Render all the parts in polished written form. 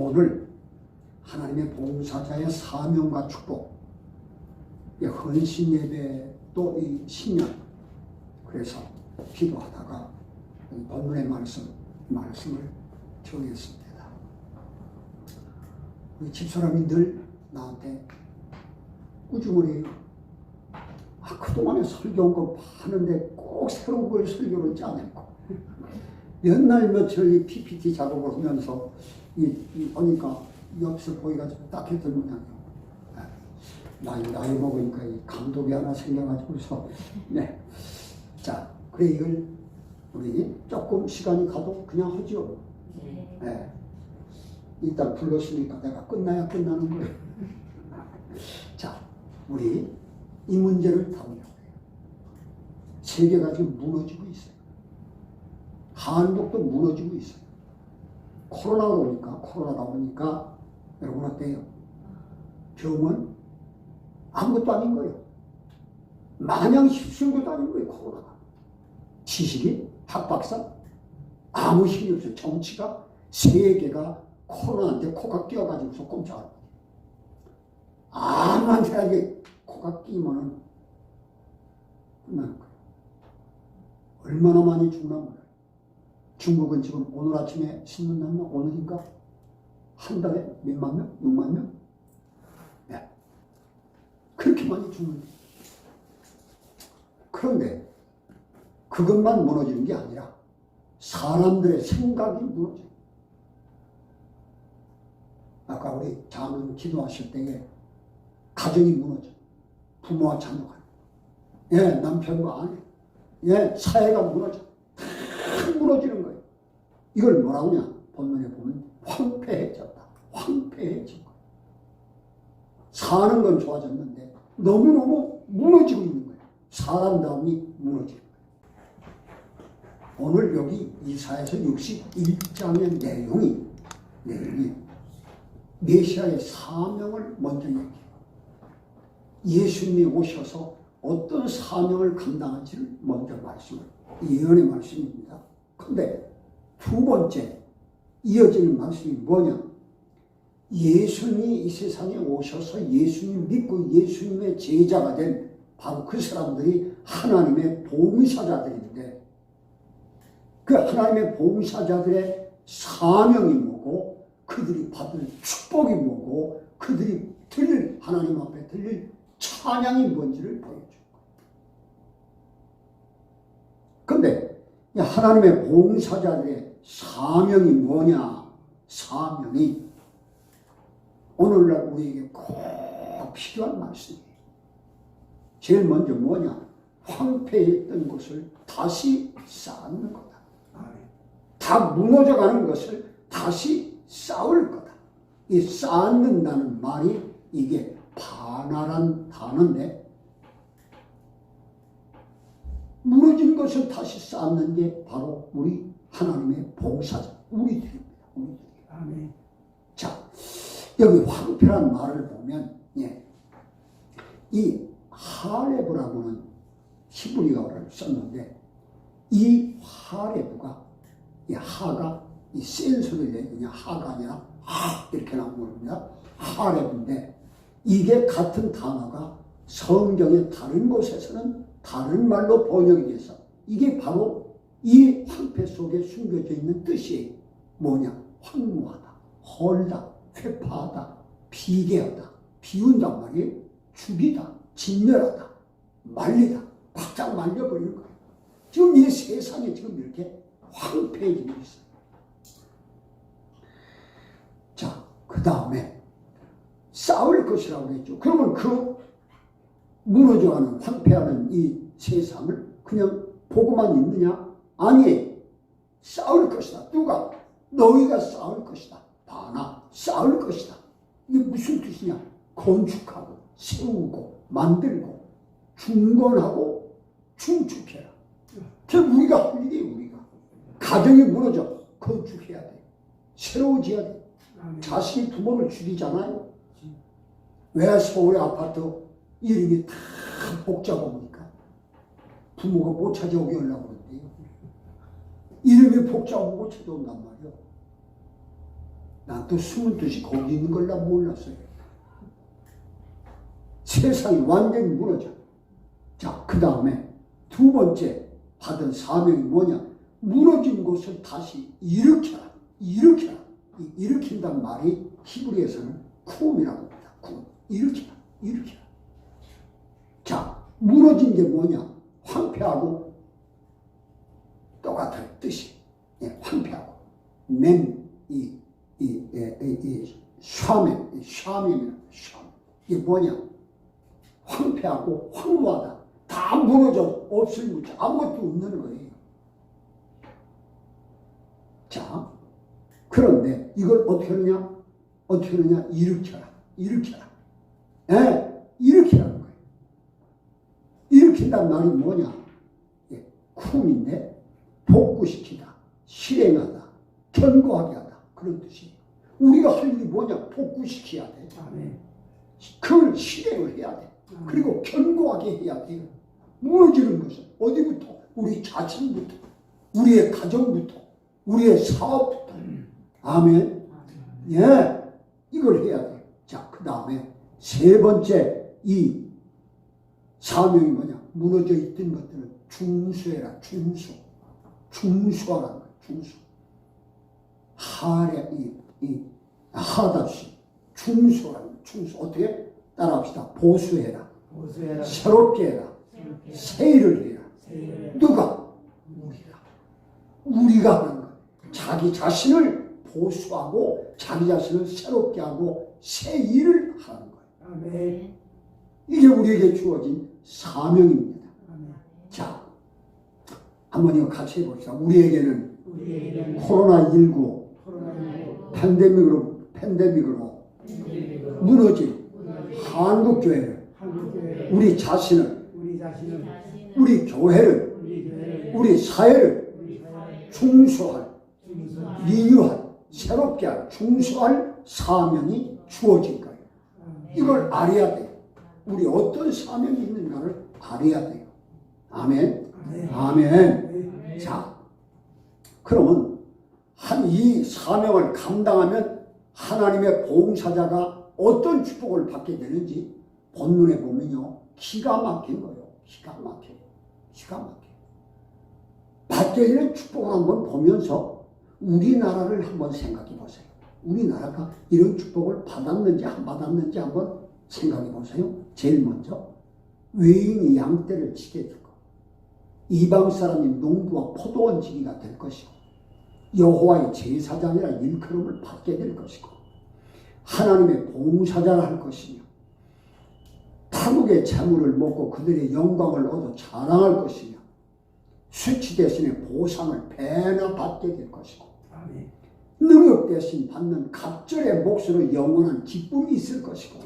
오늘 하나님의 봉사자의 사명과 축복, 이 헌신 예배 또 이 신년, 그래서 기도하다가 이 본문의 말씀을 정했습니다. 우리 집사람이 늘 나한테 꾸준히 그동안에 설교한 거 하는데 꼭 새로운 걸 설교를 짜내고 몇 날 며칠 이 PPT 작업을 하면서 보니까 옆에서 보기가 좀 딱했던 모양이에요. 나이 먹으니까 이 감독이 하나 생겨가지고서 네. 자, 그래 이걸 우리 조금 시간이 가도 그냥 하죠. 네. 일단 불렀으니까 내가 끝나야 끝나는 거예요. 자, 우리 이 문제를 다루려고 해요. 세계가 지금 무너지고 있어요. 한국도 무너지고 있어요. 코로나가 오니까 여러분 어때요? 병은 아무것도 아닌 거예요. 마냥 힘쓴 것도 아닌 거예요. 코로나가. 지식이 학박사 아무 힘이 없어요. 정치가 세계가 코로나한테 코가 끼어가지고서 꼼짝을 못해요. 아무한테 코가 끼면은 끝나는 거예요. 얼마나 많이 죽나 몰라요. 중국은 지금 오늘 아침에 신문 났나? 오늘인가? 한 달에 몇만 명? 6만 명? 네. 그렇게 많이 죽는데. 그런데 그것만 무너지는 게 아니라 사람들의 생각이 무너져요. 아까 우리 장로님 기도하실 때에 가정이 무너져. 부모와 자녀가. 예, 남편과 아내. 예, 사회가 무너져. 다 무너지는 거예요. 이걸 뭐라고 하냐? 본문에 보면 황폐해졌다. 황폐해진 거예요. 사는 건 좋아졌는데 너무너무 무너지고 있는 거예요. 사람다움이 무너지는 거예요. 오늘 여기 이사야서 61장의 내용이 메시아의 사명을 먼저 얘기해요. 예수님이 오셔서 어떤 사명을 감당할지를 먼저 말씀을, 예언의 말씀입니다. 그런데 두 번째 이어지는 말씀이 뭐냐? 예수님이 이 세상에 오셔서 예수님 믿고 예수님의 제자가 된 바로 그 사람들이 하나님의 봉사자들인데, 그 하나님의 봉사자들의 사명이 뭐고 그들이 받을 축복이 뭐고 그들이 드릴 하나님 앞에 드릴 찬양이 뭔지를 보여준 거예요. 그런데 하나님의 봉사자들의 사명이 뭐냐? 사명이 오늘날 우리에게 꼭 필요한 말씀이에요. 제일 먼저 뭐냐? 황폐했던 것을 다시 쌓는 거다. 다 무너져가는 것을 다시 쌓을 거다. 이 쌓는다는 말이 이게 반화란 단어인데, 무너진 것을 다시 쌓는 게 바로 우리 하나님의 봉사자, 우리들입니다. 우리들. 아멘. 자, 여기 황폐란 말을 보면, 이 하레브라고는 히브리어를 썼는데, 이 하레브가, 이 하가 이 센 소리를 내냐, 하가 아니라 하 이렇게 나오는 겁니다. 하레브인데, 이게 같은 단어가 성경의 다른 곳에서는 다른 말로 번역이 돼서 이게 바로 이 황폐 속에 숨겨져 있는 뜻이 뭐냐? 황무하다, 헐다, 회파하다, 비계하다, 비운단 말이에요. 죽이다, 진멸하다, 말리다, 바짝 말려버리는 거예요. 지금 이 세상에 지금 이렇게 황폐해지고 있어요. 자, 그 다음에 싸울 것이라고 했죠. 그러면 그 무너져가는 황폐하는 이 세상을 그냥 보고만 있느냐? 아니, 싸울 것이다. 누가? 너희가 싸울 것이다. 바나 싸울 것이다. 이게 무슨 뜻이냐? 건축하고 세우고 만들고 중건하고 중축해라. 저 우리가 할 일이에요. 우리가 가정이 무너져 건축해야 돼. 새로워져야 돼. 자식이 부모를 죽이잖아요. 왜 서울의 아파트 이름이 다 복잡합니까? 부모가 못 찾아오게 하려고 그러는데요. 이름이 복잡하고 못 찾아온단 말이에요. 난 또 숨은 뜻이 거기 있는 걸 나 몰랐어요. 세상이 완전히 무너져. 자, 그 다음에 두 번째 받은 사명이 뭐냐? 무너진 곳을 다시 일으켜라. 일으켜라. 이 일으킨다는 말이 히브리에서는 쿰이라고 합니다. 쿰. 일으켜라. 일으켜라. 자, 무너진 게 뭐냐? 황폐하고 똑같아요. 뜻이. 예, 황폐하고. 샤멘이나 이게 뭐냐? 황폐하고 황무하다. 다 무너져 없을 무자 아무것도 없는 거예요. 자, 그런데 이걸 어떻게 하느냐? 어떻게 하느냐? 일으켜라. 일으켜라. 예, 일으키라는 거예요. 일으킨다는 말이 뭐냐? 예, 쿰인데 복구시키다, 실행하다, 견고하게 하다. 그런 뜻이에요. 우리가 할 일이 뭐냐? 복구시켜야 돼. 그걸 실행을 해야 돼. 그리고 견고하게 해야 돼요. 무너지는 것은 어디부터? 우리 자신부터, 우리의 가정부터, 우리의 사업부터. 아멘. 예, 이걸 해야 돼요. 자, 그 다음에 세 번째 이 사명이 뭐냐? 무너져 있던 것들을 중수해라. 중수. 중수하라는 거예요. 중수. 하다시. 중수하라는 거예요. 중수. 어떻게? 따라합시다. 보수해라. 보수해라. 새롭게 해라. 새 일을 해라. 누가? 우리가 하는 거예요. 자기 자신을 보수하고 자기 자신을 새롭게 하고 새 일을 하는 거예요. 아멘. 이게 우리에게 주어진 사명입니다. 아멘. 자, 한번 이거 같이 해봅시다. 우리에게는 코로나19 팬데믹으로 무너진 한국교회를, 우리 자신을, 우리 교회를, 우리 사회를 중수할, 리뉴할, 새롭게 할, 중수할 사명이 주어진 거예요. 이걸 알아야 돼요. 우리 어떤 사명이 있는가를 알아야 돼요. 아멘. 아멘. 자, 그러면 이 사명을 감당하면 하나님의 봉사자가 어떤 축복을 받게 되는지 본문에 보면요, 기가 막힌 거예요. 기가 막혀요. 기가 막혀요. 받게 되는 축복을 한번 보면서 우리나라를 한번 생각해 보세요. 우리나라가 이런 축복을 받았는지 안 받았는지 한번 생각해 보세요. 제일 먼저 외인이 양떼를 치게 될 것, 이방 사람이 농부와 포도원 지기가 될 것이고, 여호와의 제사장이라 일컬음을 받게 될 것이고, 하나님의 봉사자를 할 것이며, 타국의 재물을 먹고 그들의 영광을 얻어 자랑할 것이며, 수치 대신에 보상을 배나 받게 될 것이고, 능력 대신 받는 갑절의 몫으로 영원한 기쁨이 있을 것이고,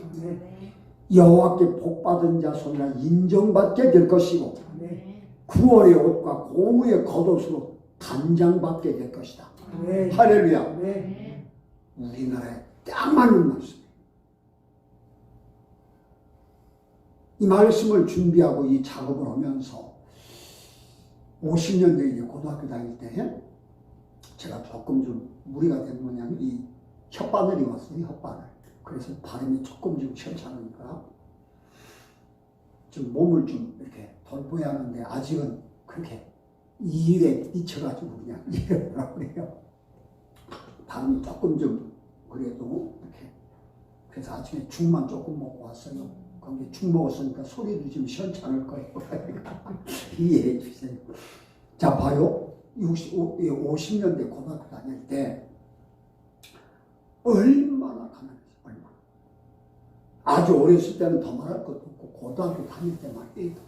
여호와께 복받은 자손이라 인정받게 될 것이고, 구원의 옷과 공의의 겉옷으로 단장받게 될 것이다. 할렐루야. 우리나라에 딱 맞는 말씀이에요. 이 말씀을 준비하고 이 작업을 하면서 50년 전에 고등학교 다닐 때 제가 조금 좀 무리가 된 뭐냐면 이 혓바늘이 왔어요. 혓바늘. 그래서 발음이 조금 좀 시원찮으니까 좀 몸을 좀 이렇게 돌보야 하는데 아직은 그렇게 이 일에 미쳐가지고 그냥 이러더라고 그래요. 발음이 조금 좀 그래도 이렇게. 그래서 아침에 죽만 조금 먹고 왔어요. 거기 죽 먹었으니까 소리도 좀 시원찮을 거예요. 이해해 주세요. 자, 봐요. 50년대 고등학교 다닐 때 얼마나 가난했어요. 얼마나. 아주 어렸을 때는 더 말할 것도 없고 고등학교 다닐 때만 해도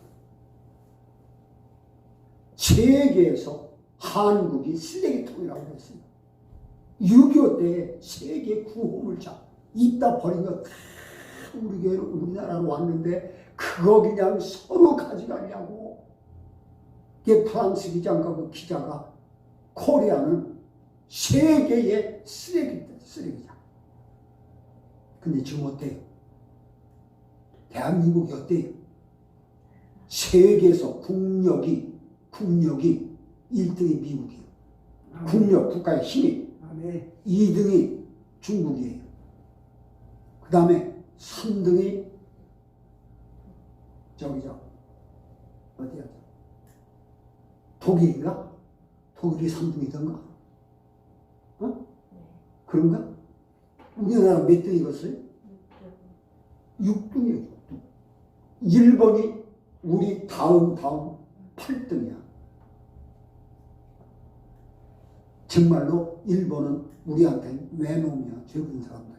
세계에서 한국이 쓰레기통이라고 했어요. 6.25 때 세계 구호물자 입다 버린 거 다 우리나라로 왔는데 그거 그냥 서로 가져가냐고. 이게 프랑스 기자가 그 기자가 코리아는 세계의 쓰레기다. 근데 지금 어때요? 대한민국이 어때요? 세계에서 국력이 1등이 미국이에요. 국력, 국가의 힘이. 2등이 중국이에요. 그 다음에 3등이 저기죠. 어디야? 독일인가? 독일이 3등이던가? 어? 그런가? 우리나라 몇 등이었어요? 6등이에요. 6등. 일본이 우리 다음 8등이야. 정말로 일본은 우리한테 외놈이야. 적은 사람들이야.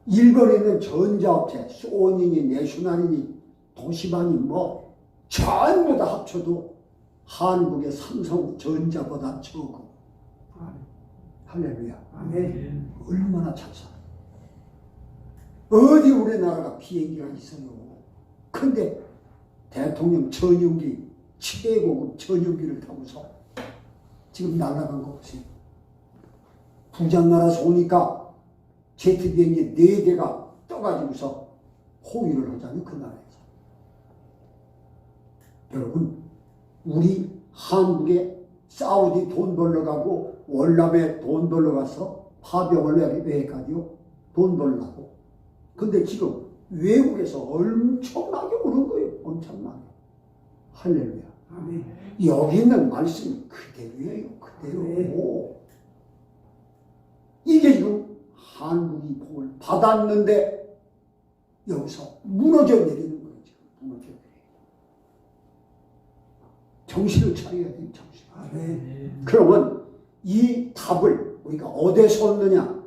일본에 있는 전자업체, 소니니, 내슈날이니, 도시바니 뭐 전부 다 합쳐도 한국의 삼성전자보다 적어. 할렐루야. 아멘. 얼마나 찬사. 어디 우리나라가 비행기가 있어요. 근데 대통령 전용기, 최고급 전용기를 타고서 지금 날아간 거 보세요. 부장 나라서 오니까 제트 비행기 4대가 떠가지고서 호위를 하자니 그 나라에서. 여러분, 우리 한국에 사우디 돈 벌러 가고 월남에 돈 벌러 가서 파병을 왜 가디요? 돈 벌려고. 근데 지금 외국에서 엄청나게 오는 거예요. 엄청나게. 할렐루야. 아멘. 여기 있는 말씀이 그대로예요. 그대로. 이게 지금 한국이 복을 받았는데 여기서 무너져 내리는 거예요. 지금 무너져 내리는. 정신을 차려야 돼요. 정신. 아멘. 그러면 이 답을 우리가 어디서 얻느냐?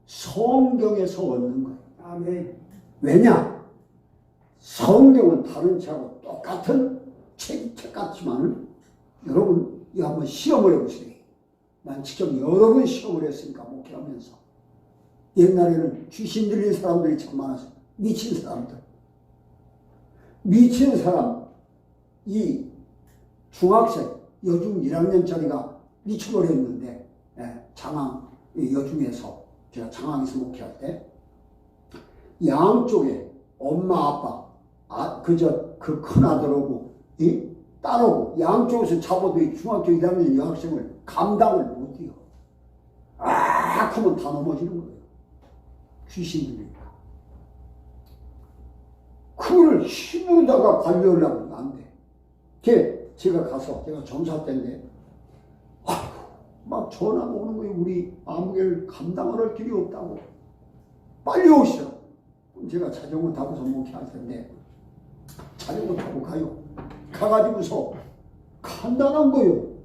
성경에서 얻는 거예요. 아멘. 왜냐? 성경은 다른 책하고 똑같은 책 같지만 여러분 이거 한번 시험을 해보세요. 난 직접 여러 번 시험을 했으니까 목회하면서. 옛날에는 귀신 들린 사람들이 참 많았어요. 미친 사람들. 미친 사람, 이 중학생, 여중 1학년짜리가 미쳐버렸는데, 장항, 여중에서, 제가 장항에서 목회할 때, 양쪽에 엄마, 아빠, 그 큰 아들하고, 딸하고, 양쪽에서 잡아도 이 중학교 1학년 여학생을 감당을 못해요. 하면 다 넘어지는 거예요. 귀신들이니까. 그걸 힘으로다가 관리하려고 하면 안 돼. 제가 가서, 제가 전사 때인데, 막 전화가 오는 거예요. 우리 아무개를 감당을 할 길이 없다고. 빨리 오시오. 그럼 제가 자전거 타고서 목회할 텐데, 자전거 타고 가요. 가가지고서 간단한 거요.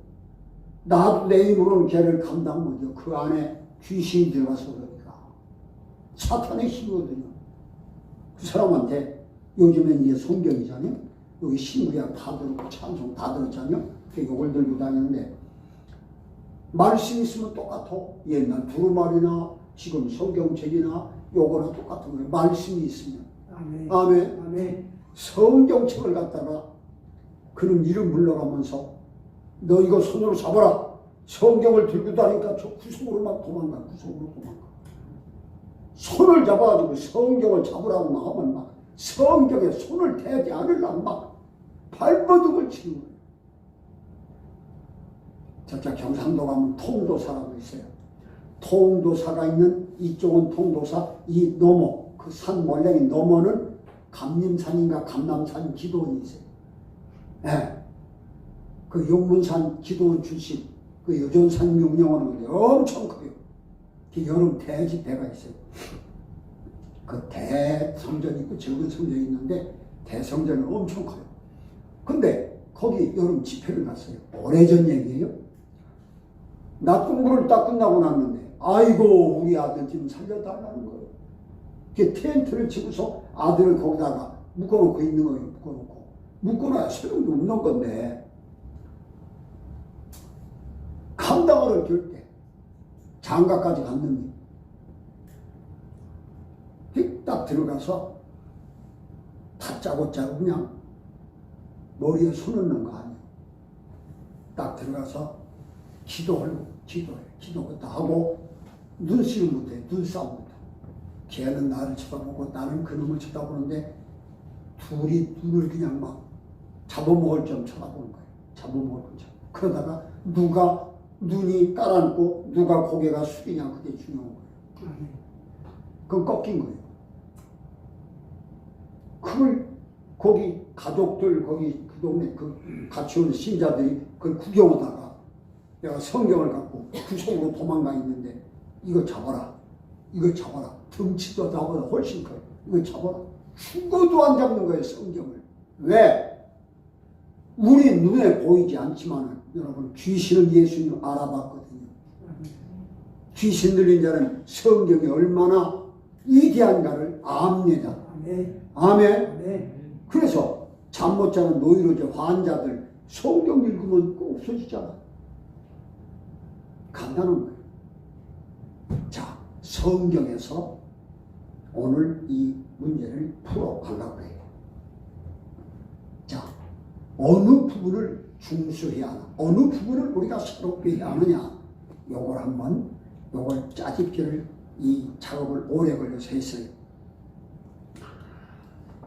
나도 내 힘으로는 걔를 감당 못해요. 그 안에 귀신이 들어가서 그러니까. 사탄의 힘이거든요. 그 사람한테 요즘엔 이게 성경이잖아요. 여기 신구약 다 들었고 찬송 다 들었잖아요. 요걸 들고 다니는데 말씀 있으면 똑같아. 옛날 두루마리나 지금 성경책이나 요거나 똑같은 거예요. 말씀이 있으면. 아멘. 아멘. 아멘. 성경책을 갖다가 그런 이름 불러가면서 너 이거 손으로 잡아라. 성경을 들고 다니니까 저 구석으로 막 도망가. 구석으로 도망가. 손을 잡아가지고 성경을 잡으라고 막 하면 막 성경에 손을 대지 않으려고 막 발버둥을 치는 거예요. 저쪽 경상도 가면 통도사라고 있어요. 통도사가 있는 이쪽은 통도사, 이 너머, 그 산 몰랭이 너머는 감림산인가 감남산 기도원이 있어요. 네. 그 용문산 기도원 출신, 그 여전산 명령하는 건데 엄청 커요. 그 여름 대집회가 있어요. 그 대성전이 있고 적은 성전이 있는데 대성전은 엄청 커요. 근데 거기 여름 집회를 갔어요. 오래전 얘기예요. 낮 공부를 딱 끝나고 났는데 아이고 우리 아들 좀 살려달라는 거예요. 그 텐트를 치고서 아들을 거기다가 묶어놓고 있는 거예요. 묶어놔야 소용도 없는 건데 감당을 할 때 장가까지 갔는데 딱 들어가서 다짜고짜 그냥 머리에 손 얹는 거 아니에요. 딱 들어가서 기도부터 하고 눈싸움부터 해. 눈싸움부터. 걔는 나를 쳐다보고 나는 그놈을 쳐다보는데 둘이 눈을 그냥 막 잡아먹을 점 쳐다보는 거예요. 잡아먹을 점. 그러다가 누가 눈이 깔아앉고 누가 고개가 숙이냐 그게 중요한 거예요. 그건 꺾인 거예요. 그걸 거기 가족들 거기 그 동네 그 같이 온 신자들이 그걸 구경하다가 내가 성경을 갖고 구석으로 도망가 있는데 이거 잡아라. 이거 잡아라. 덩치도 나보다 훨씬 커요. 이거 잡아라. 죽어도 안 잡는 거예요, 성경을. 왜? 우리 눈에 보이지 않지만 여러분 귀신은 예수님 알아봤거든요. 귀신 들린 자는 성경이 얼마나 위대한가를 압니다. 아멘. 그래서 잠 못 자는 노이로제 환자들 성경 읽으면 꼭 없어지잖아. 간단한 거예요. 자, 성경에서 오늘 이 문제를 풀어가려고 해요. 자, 어느 부분을 중수해야 하나, 어느 부분을 우리가 새롭게 해야 하느냐, 요걸 한번, 요걸 짜집기를 이 작업을 오래 걸려서 했어요.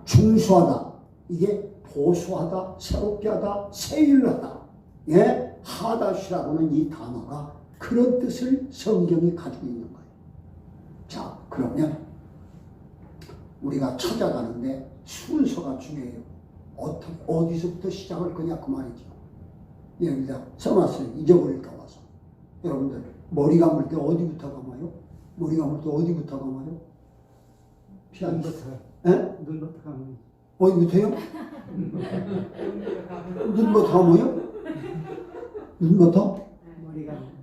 중수하다, 이게 보수하다, 새롭게 하다, 세일하다, 예? 하다시라고는 이 단어가 그런 뜻을 성경이 가지고 있는 거예요. 자, 그러면 우리가 찾아가는데 순서가 중요해요. 어디서부터 시작을 거냐 그 말이죠. 예를 들어 써놨어요. 잊어버릴까 봐서. 여러분들 머리 감을 때 어디부터 감아요? 머리 감을 때 어디부터 감아요? 눈부터. 예? 눈부터 감아요. 어디부터요? 눈부터 감아요? 눈부터? 머리가.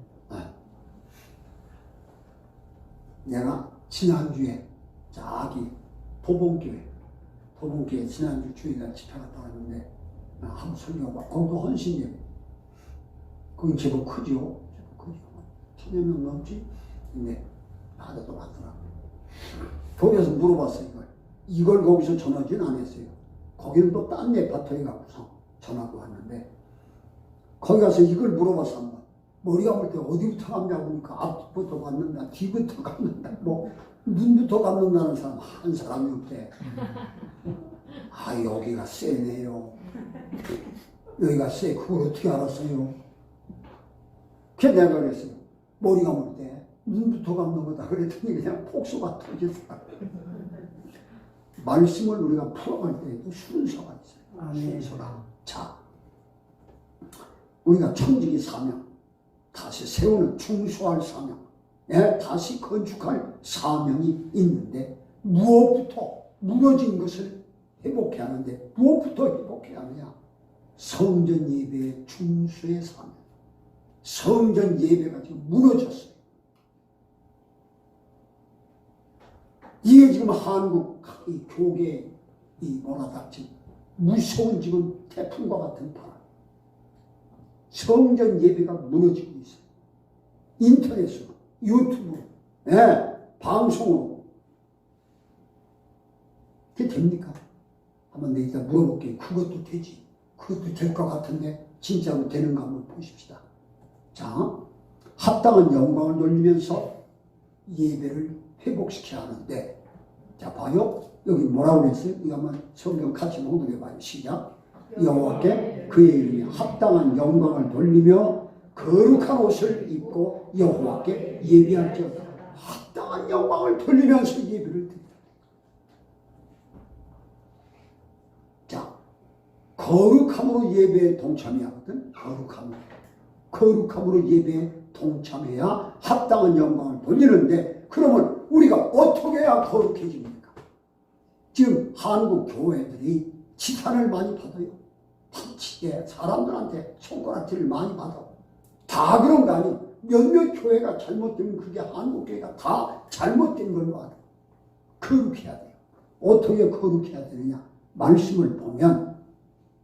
내가 지난주에 저기 도봉교회 지난주 주일날 집회 갔다 왔는데 한번 설교하고 거기도 헌신이에요. 거기 제법 크죠? 천여 명 넘지? 근데 하나도 많더라고요. 거기서 물어봤어요. 이걸 거기서 전하진 안 했어요. 거기는 또 딴 레파토리 갖고서 전하고 왔는데 거기 가서 이걸 물어봤어. 한번 머리 감을 때 어디부터 감냐고 하니까 앞부터 감는다, 뒤부터 감는다, 뭐 눈부터 감는다는 사람 한 사람이 없대. 아, 여기가 세네요. 여기가 세. 그걸 어떻게 알았어요? 그래서 내가 그랬어요. 머리 감을 때 눈부터 감는 거다. 그랬더니 그냥 폭소가 터지더라. 말씀을 우리가 풀어갈 때에도 순서가 있어요. 순서가. 자, 우리가 청지기 사명, 다시 세우는 중수할 사명, 예? 다시 건축할 사명이 있는데 무엇부터 무너진 것을 회복해야 하는데 무엇부터 회복해야 하느냐? 성전 예배의 중수의 사명. 성전 예배가 지금 무너졌어요. 이게 지금 한국 이 교계 이 뭐라닥지 무서운 지금 태풍과 같은 바람. 성전 예배가 무너지고 있어요. 인터넷으로, 유튜브로, 예, 방송으로. 그게 됩니까? 한번 내가 물어볼게요. 그것도 되지. 그것도 될 것 같은데 진짜로 되는가 한번 보십시다. 자, 합당한 영광을 돌리면서 예배를 회복시켜야 하는데, 자, 봐요. 여기 뭐라고 했어요? 이거 한번 성경 같이 봉독해봐요. 시작. 여호와께 그의 이름에 합당한 영광을 돌리며 거룩한 옷을 입고 여호와께 예배할지어다. 합당한 영광을 돌리면서 예배를 드린다. 자, 거룩함으로 예배에 동참해야 하거든. 거룩함으로 예배에 동참해야 합당한 영광을 돌리는데, 그러면 우리가 어떻게 해야 거룩해집니까? 지금 한국 교회들이 지탄을 많이 받아요. 단치게 사람들한테 손가락질을 많이 받아. 다 그런 거 아니에요. 몇몇 교회가 잘못되면 그게 한국 교회가 다 잘못된 걸로 알아요. 거룩해야 돼요. 어떻게 거룩해야 되느냐? 말씀을 보면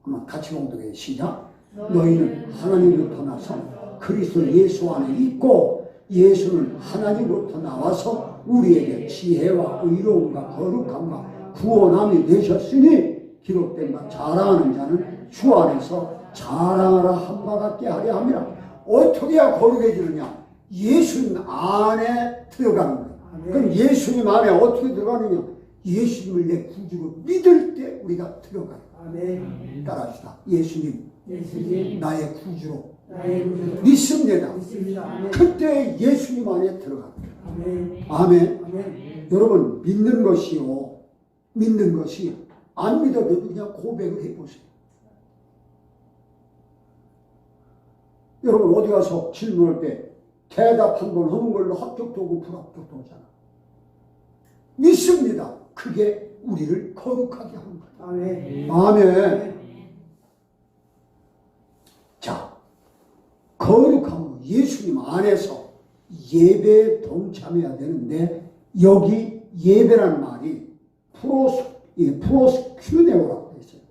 한번 같이 봉독해. 시작. 너희는 하나님으로부터 나서 그리스도 예수 안에 있고 예수는 하나님으로부터 나와서 우리에게 지혜와 의로움과 거룩함과 구원함이 되셨으니 기록된 바 자랑하는 자는 주 안에서 자랑하라 함과 같게 하려 함이라. 어떻게 해야 거룩해지느냐? 예수님 안에 들어가는 거예요. 그럼 예수님 안에 어떻게 들어가느냐? 예수님을 내 구주로 믿을 때 우리가 들어가요. 따라합시다. 예수님, 나의 구주로 나의 구주 믿습니다. 믿습니다. 아멘. 그때 예수님 안에 들어갑니다. 아멘. 아멘. 아멘. 여러분 믿는 것이요. 믿는 것이 안 믿어도 그냥 고백을 해보세요. 여러분 어디 가서 질문할 때 대답 한 번 하는 걸로 합격도 오고 불합격도 오잖아. 믿습니다. 그게 우리를 거룩하게 하는 거예요. 아멘. 아멘. 자, 거룩함은 예수님 안에서 예배에 동참해야 되는데 여기 예배라는 말이 프로스큐네오라고 되어 있어요.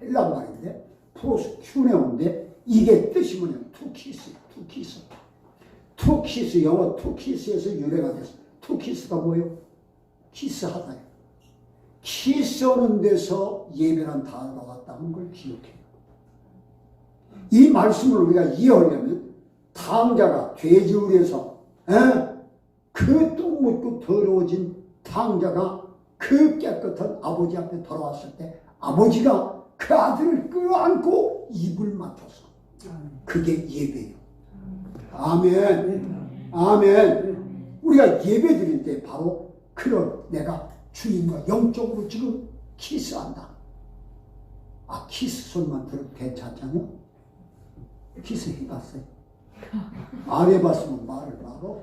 헬라 말인데 프로스큐네오인데 이게 뜻이 뭐냐면 투키스 영어 투키스에서 유래가 됐어요. 투키스가 뭐예요? 키스하다요. 키스하는 데서 예배란 단어가 왔다는 걸 기억해요. 이 말씀을 우리가 이해하려면 탕자가 돼지우리에서 그 똥 묻고 더러워진 탕자가 그 깨끗한 아버지 앞에 돌아왔을 때 아버지가 그 아들을 끌어안고 입을 맞춰서 그게 예배예요. 아멘. 아멘. 우리가 예배 드릴 때 바로 그런 내가 주님과 영적으로 지금 키스한다. 아, 키스 소리만 들어도 괜찮잖아요? 키스 해봤어요? 안 해봤으면 말을 말어.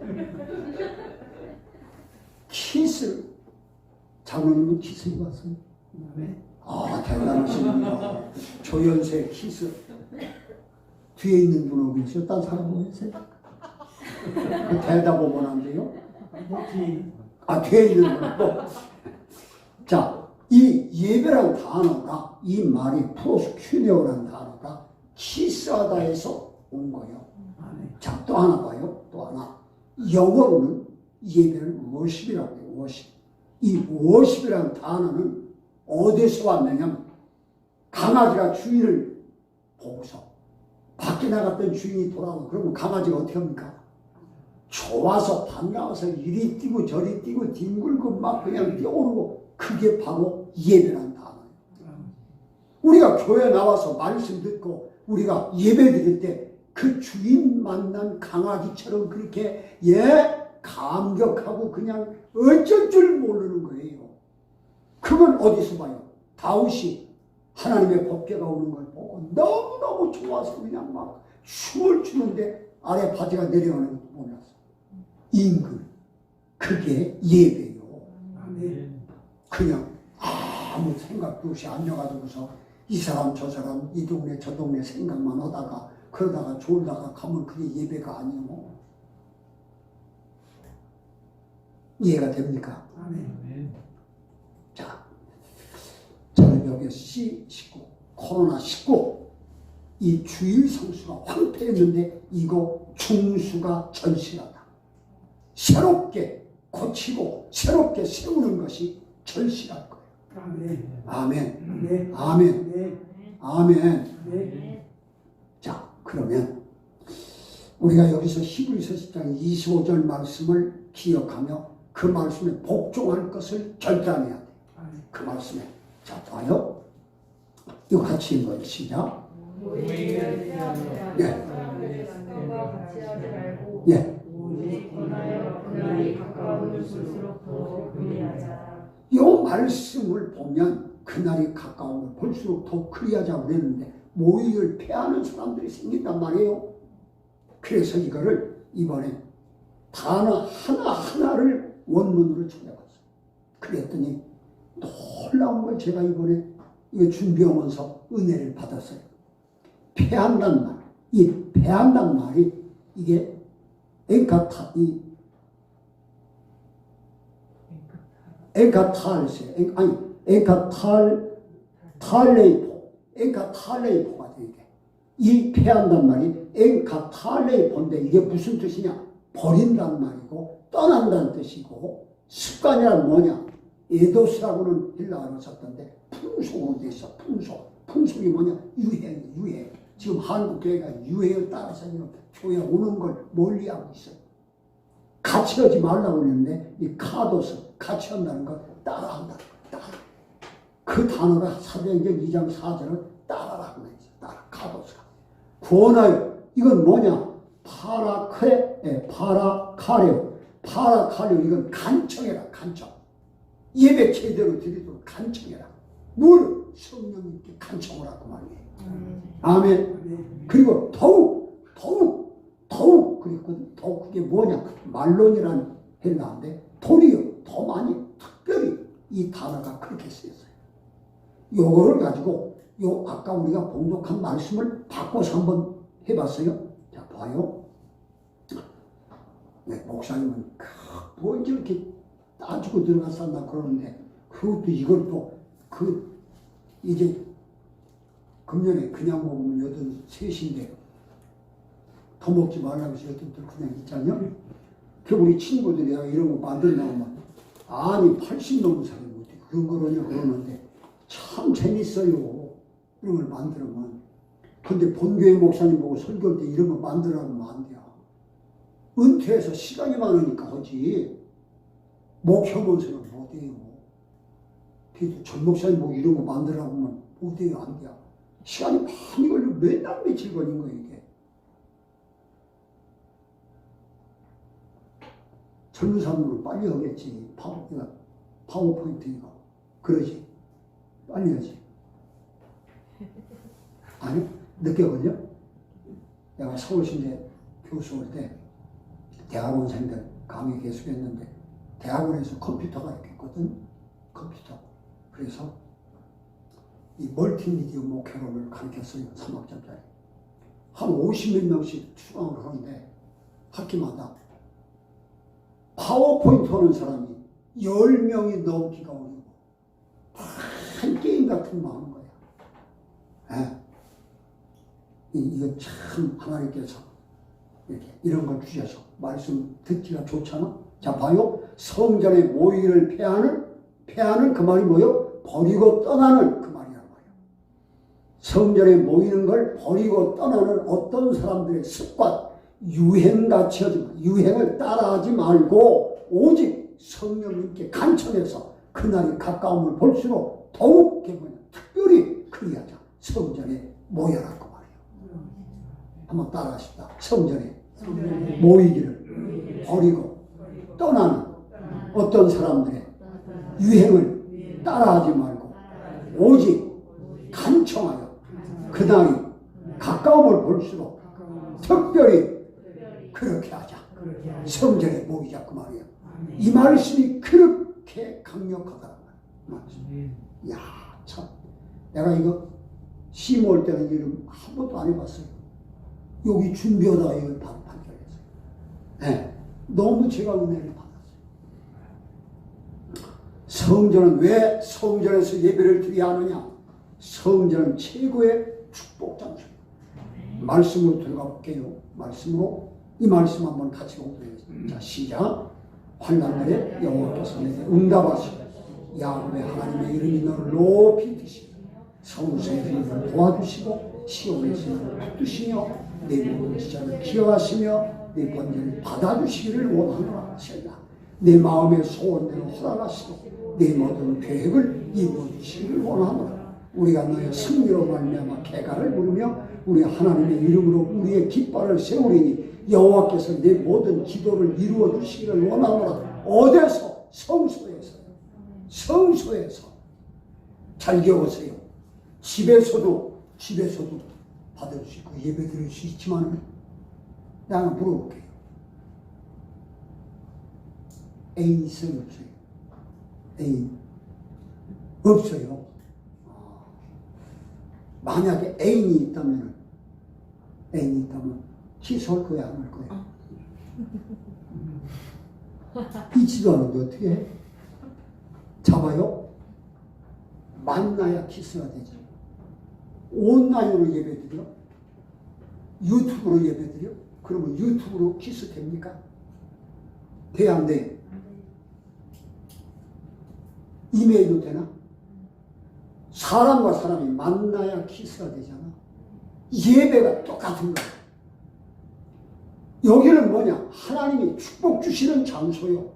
키스, 장로님은 키스 해봤어요? 아, 대단하십니다. 조연세 키스. 뒤에 있는 분 어디 있어요? 딴 사람 어디 있어요? 대답 오면 안 돼요? 아, 뒤에 있는 분. 자, 이 예배라는 단어가, 이 말이 프로스큐네오라는 단어가 키스하다에서 온 거예요. 자, 또 하나 봐요. 또 하나. 영어로는 예배를 워십이라고 해요. 워십. 이 워십이라는 단어는 어디서 왔느냐면 강아지가 주인을 보고서 밖에 나갔던 주인이 돌아오고 그러면 강아지가 어떻게 합니까? 좋아서 반가워서 이리 뛰고 저리 뛰고 뒹굴고 막 그냥 뛰어오르고 그게 바로 예배라는 단어예요. 우리가 교회 나와서 말씀 듣고 우리가 예배 드릴 때 그 주인 만난 강아지처럼 그렇게 감격하고 그냥 어쩔 줄 모르는 거예요. 그건 어디서 봐요? 다윗이 하나님의 법궤가 오는 걸 보고 너무너무 좋아서 그냥 막 춤을 추는데 아래 바지가 내려가는 것도 몰랐어. 임금. 그게 예배요. 그냥 아무 생각도 없이 앉아가지고서 이 사람 저 사람 이 동네 저 동네 생각만 하다가 그러다가 졸다가 가면 그게 예배가 아니고. 이해가 됩니까? 아멘. 자, 저는 여기 C19 코로나19 이 주일 성수가 황폐했는데 이거 중수가 절실하다. 새롭게 고치고 새롭게 세우는 것이 절실할 거예요. 아멘. 아멘. 아멘. 자, 그러면 우리가 여기서 히브리서 10장 25절 말씀을 기억하며 그 말씀에 복종할 것을 결단해야 돼. 그 말씀에. 자, 봐요. 이거 같이 읽어요. 시작. 예. 예. 이 말씀을 보면 그날이 가까우면 볼수록 더 그리하자고 그랬는데 모의를 패하는 사람들이 생긴단 말이에요. 그래서 이거를 이번에 단어 하나하나를 원문으로 찾아봤어요. 그랬더니 놀라운 걸 제가 이번에 이거 준비하면서 은혜를 받았어요. 패한단 말, 이 패한단 말이 이게 엔카탈레이포가 돼. 이 패한단 말이 엔카탈레이포인데 이게 무슨 뜻이냐? 버린다는 말이고 떠난다는 뜻이고 습관이란 뭐냐? 에도스라고는 헬라어로 썼던데 풍속으로 돼 있어. 풍속이 뭐냐? 유행. 지금 한국 교회가 유행을 따라서 교회 오는 걸 멀리하고 있어요. 같이 하지 말라고 그랬는데 이 카도스, 같이 한다는 걸 따라한다는 거예요. 그 단어가 사도행전 2장 4절은 따라라고 했어요. 따라, 카도스가. 구원하여 이건 뭐냐? 파라카레오. 이건 간청해라, 간청. 예배 제대로 드리도록 간청해라. 뭘? 성령님께 간청을 하고 말이에요. 아멘. 그리고 더욱 그랬거든. 더욱 그게 뭐냐? 말론이라는 헬라어인데 도리어 더 많이 특별히 이 단어가 그렇게 쓰였어요. 요거를 가지고 아까 우리가 봉독한 말씀을 바꿔서 한번 해봤어요. 자, 봐요. 네, 목사님은 뭐 이렇게 따지고 들어갔었나 그러는데 그것도 이걸 또 이제 금년에 그냥 먹으면 83인데 더 먹지 말라고 해서 여덟들 그냥 있잖아요. 그 우리 친구들이 이런 거 만들려고 하면 아니 80 넘은 사람이 못해 그런 거로냐 그러는데 참 재밌어요. 이런 걸 만들면. 근데 본교회 목사님 보고 설교할 때 이런 거 만들라면 안 돼요. 은퇴해서 시간이 많으니까 하지. 목회하면서는 못해요. 그래도 전 목사님 보고 이런 거 만들라고 하면 못해요. 안 돼요. 시간이 많이 걸리고 맨날 며칠 걸린 거예요 이게. 젊은 사람들은 빨리 하겠지. 파워포인트 이거. 그러지. 빨리 하지. 아니, 늦게 걸려? 내가 서울신대 교수 올 때 대학원생들 강의 계속했는데 대학원에서 컴퓨터가 있겠거든. 컴퓨터. 그래서 이 멀티미디어 목회론을 가르쳤어요. 3학점짜리. 한 50몇 명씩 추강을 하는데 학기마다 파워포인트 하는 사람이 10명이 넘기가 어려워. 한 게임 같은 거 하는 거야. 이거 참 하나님께서 이렇게 이런 걸 주셔서 말씀 듣기가 좋잖아. 자, 봐요. 성전의 모의를 폐하는 그 말이 뭐요? 버리고 떠나는 그 말이란 말이야. 성전에 모이는 걸 버리고 떠나는 어떤 사람들의 습관, 유행같이 하지 마. 유행을 따라하지 말고 오직 성령님께 간청해서 그날이 가까움을 볼수록 더욱 특별히 그리하자. 성전에 모여라 그 말이에요. 한번 따라하십시다. 성전에 모이기를 버리고 떠나는 어떤 사람들의 유행을 따라하지 말고 오직 간청하여 그날이 가까움을 볼수록 특별히 그렇게 하자. 성전에 모이자 그 말이에요. 이 말씀이 그렇게 강력하다는 말이에요. 야, 참. 내가 이거 시 모을 때는 이름 한 번도 안 해봤어요. 여기 준비하다가 이걸 바로 발견했어요. 네. 너무 제가 은혜를 받았어요. 성전은 왜 성전에서 예배를 드려야 하느냐? 성전은 최고의 축복 장소예요. 말씀으로 들어가 볼게요. 말씀으로 이 말씀 한번 같이 공부하겠습니다. 자, 시작. 환난날에 여호와께서 내게 응답하시고 야곱의 하나님의 이름이 너를 높이 드시고 성소에서 너를 도와주시고 시온에서 너를 붙드시며 내 모든 지장을 기억하시며 내 번제를 받아주시기를 원하노라. 내 마음의 소원대로 허락하시고 내 모든 계획을 이루어주시기를 원하노라. 우리가 너의 승리로 말미암아 개가를 부르며 우리 하나님의 이름으로 우리의 깃발을 세우리니 여호와께서 내 모든 기도를 이루어 주시기를 원하노라. 어디서? 성소에서 잘 기억하세요. 집에서도 받을 수 있고 예배 드릴 수 있지만 나는 물어볼게요. 애인 있어요 없어요? 애인 없어요. 만약에 애인이 있다면 키스할 거야 안 할 거야? 있지도 않은데 어떻게 해? 잡아요? 만나야 키스가 되죠. 온라인으로 예배드려? 유튜브로 예배드려? 그러면 유튜브로 키스 됩니까? 돼 안 돼? 이메일도 되나? 사람과 사람이 만나야 키스가 되잖아. 예배가 똑같은 거야. 여기는 뭐냐? 하나님이 축복 주시는 장소요.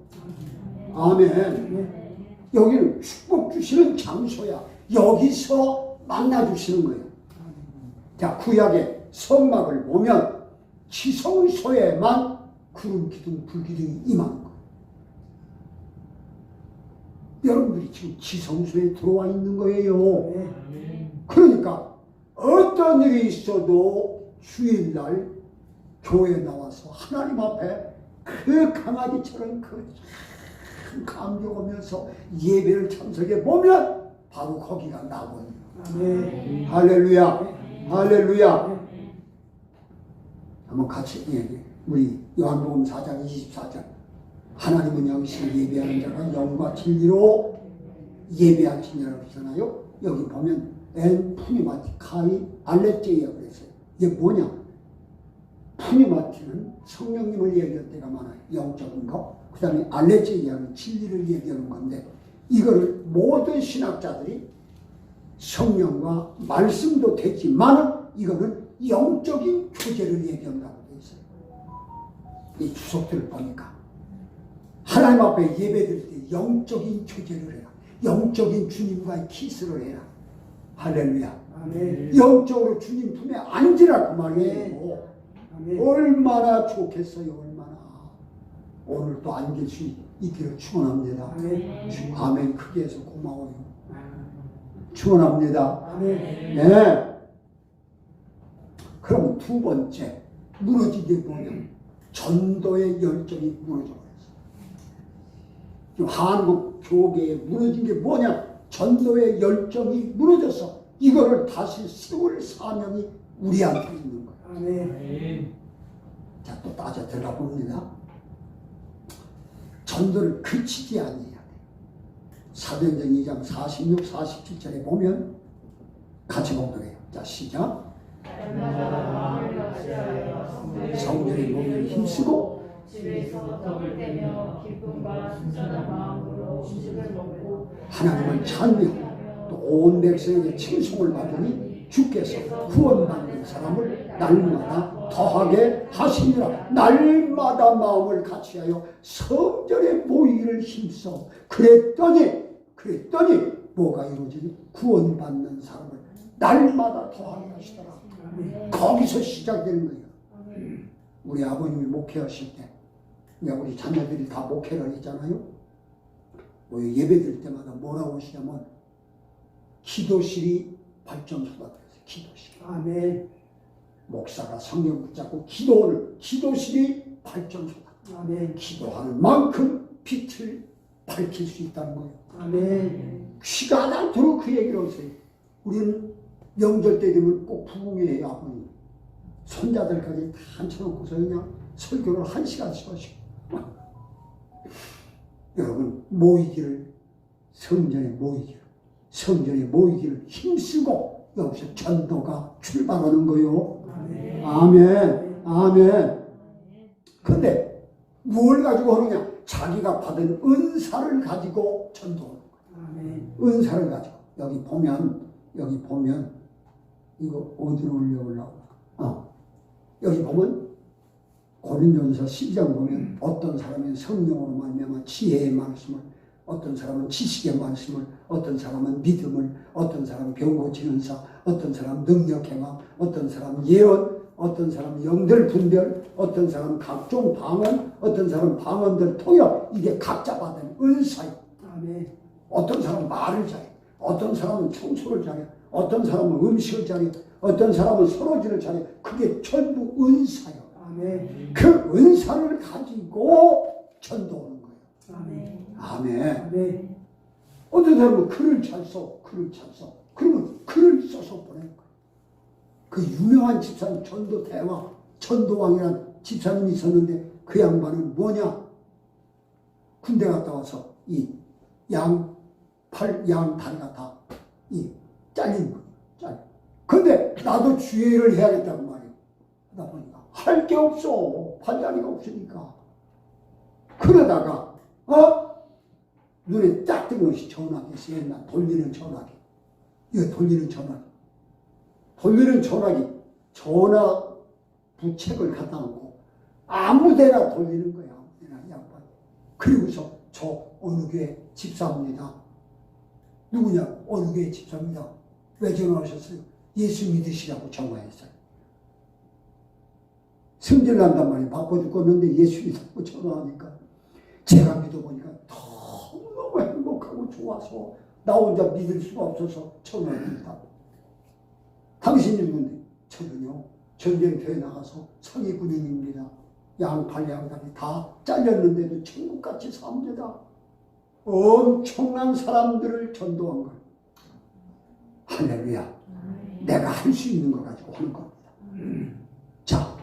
아멘. 여기는 축복 주시는 장소야. 여기서 만나 주시는 거예요. 자, 구약의 성막을 보면 지성소에만 구름 기둥, 불 기둥이 임하는 거예요. 여러분들이 지금 지성소에 들어와 있는 거예요. 아멘. 그러니까 어떤 일이 있어도 주일날 교회에 나와서 하나님 앞에 그 강아지처럼 그 감격하면서 예배를 참석해 보면 바로 거기가 낙원이에요. 아멘. 할렐루야, 할렐루야. 한번 같이 우리 요한복음 4장 24절. 하나님은 영신 예배하는 자가 영과 진리로 예배하시니라고 그러잖아요. 여기 보면 엔 푸니마티카이 알레제이아 그랬어요. 이게 뭐냐? 푸니마티는 성령님을 얘기할 때가 많아요. 영적인 거. 그 다음에 알레제이아는 진리를 얘기하는 건데, 이거를 모든 신학자들이 성령과 말씀도 되지만 이거는 영적인 교제를 얘기한다고 되어 있어요. 이 주석들을 보니까 하나님 앞에 예배드릴 때 영적인 교제를 해라. 영적인 주님과의 키스를 해라. 할렐루야. 아멘. 영적으로 주님 품에 앉으라 그 말이에요. 아멘. 얼마나 좋겠어요. 얼마나. 오늘 또 안길 수 있기를 축원합니다. 아멘. 아멘. 크게 해서 고마워요. 축원합니다. 아멘. 네. 그럼 두 번째 무너진 게 뭐냐? 전도의 열정이 무너져 버렸어. 한국 교계에 무너진 게 뭐냐? 전도의 열정이 무너져서 이거를 다시 세울 사명이 우리한테 있는 거야. 아멘. 자, 또 따져 들어가 봅니다. 전도를 그치지 아니해야 돼. 사도행전 2장 46, 47절에 보면 같이 보도록 해요. 자, 시작. 성령의 몸을 힘쓰고 집에서 떡을 떼며 기쁨과 순전한 마음으로 음식을 먹고 하나님을 찬미하고 또 온 백성에게 칭송을 받으니 주께서 구원받는 사람을 날마다 더하게 하시니라. 날마다 마음을 같이하여 성전에 모이기를 힘써 그랬더니 뭐가 이루어지니? 구원받는 사람을 날마다 더하게 하시더라. 거기서 시작되는 거예요. 우리 아버님이 목회하실 때 우리 자녀들이 다 목회를 했잖아요. 예배드릴 때마다 뭐라고 하시냐면 기도실이 발전소다 그랬어요. 기도실. 아멘. 목사가 성경 붙잡고 기도실이 발전소다. 아멘. 기도하는 만큼 빛을 밝힐 수 있다는 거예요. 아멘. 귀가 않도록 그 얘기를 하세요. 우리는 명절 때 되면 꼭 부흥회예요. 아버님 손자들까지 다 앉혀놓고서 그냥 설교를 1시간씩 하시고 여러분 모이기를 성전에 모이기를 힘쓰고 여기서 전도가 출발하는 거요. 아멘. 아멘. 근데 뭘 가지고 하느냐? 자기가 받은 은사를 가지고 전도하는 거예요. 아멘. 은사를 가지고. 여기 보면 이거 어디로 올려오려고? 여기 보면 고린도전서 12장 보면 어떤 사람은 성령으로 말미암아 지혜의 말씀을, 어떤 사람은 지식의 말씀을, 어떤 사람은 믿음을, 어떤 사람은 병 고치는 사, 어떤 사람은 능력 행함, 어떤 사람은 예언, 어떤 사람은 영들 분별, 어떤 사람은 각종 방언, 어떤 사람은 방언들 통역. 이게 각자 받은 은사예요. 아멘. 어떤 사람은 말을 잘해, 어떤 사람은 청소를 잘해, 어떤 사람은 음식을 잘해, 어떤 사람은 설거지를 잘해. 그게 전부 은사예요. 아멘. 그 은사를 가지고 전도하는 거예요. 아멘. 아멘. 아멘. 어떤 사람은 글을 잘 써. 그러면 글을 써서 보내는 거예요. 그 유명한 집사님, 전도왕이라는 집사님이 있었는데 그 양반은 뭐냐? 군대 갔다 와서 이 양 다리가 다 잘린 거예요. 근데 나도 주의를 해야겠다고 말이에요. 하다 보니까 할 게 없어. 팔다리가 없으니까. 그러다가 눈에 딱 뜬 것이 전화기 있어요. 옛날 돌리는 전화기. 이거 돌리는 전화기. 전화 부책을 갖다 놓고 아무데나 돌리는 거야. 아무데나 양반. 그리고서 저 어느 교회 집사입니다. 누구냐? 어느 교회 집사입니다. 왜 전화하셨어요? 예수 믿으시라고 전화했어요. 성질 난단 말이에요. 바빠 죽겠는데 예수 믿고 전화하니까 제가 믿어보니까 너무너무 행복하고 좋아서 나 혼자 믿을 수가 없어서 전화합니다. 당신이 누군데? 저는요 전쟁터에 나가서 상위 군인입니다. 양팔 양다리 다 잘렸는데도 천국같이 삽니다. 엄청난 사람들을 전도한 걸. 할렐루야. 내가 할 수 있는 거 가지고 하는 겁니다. 자,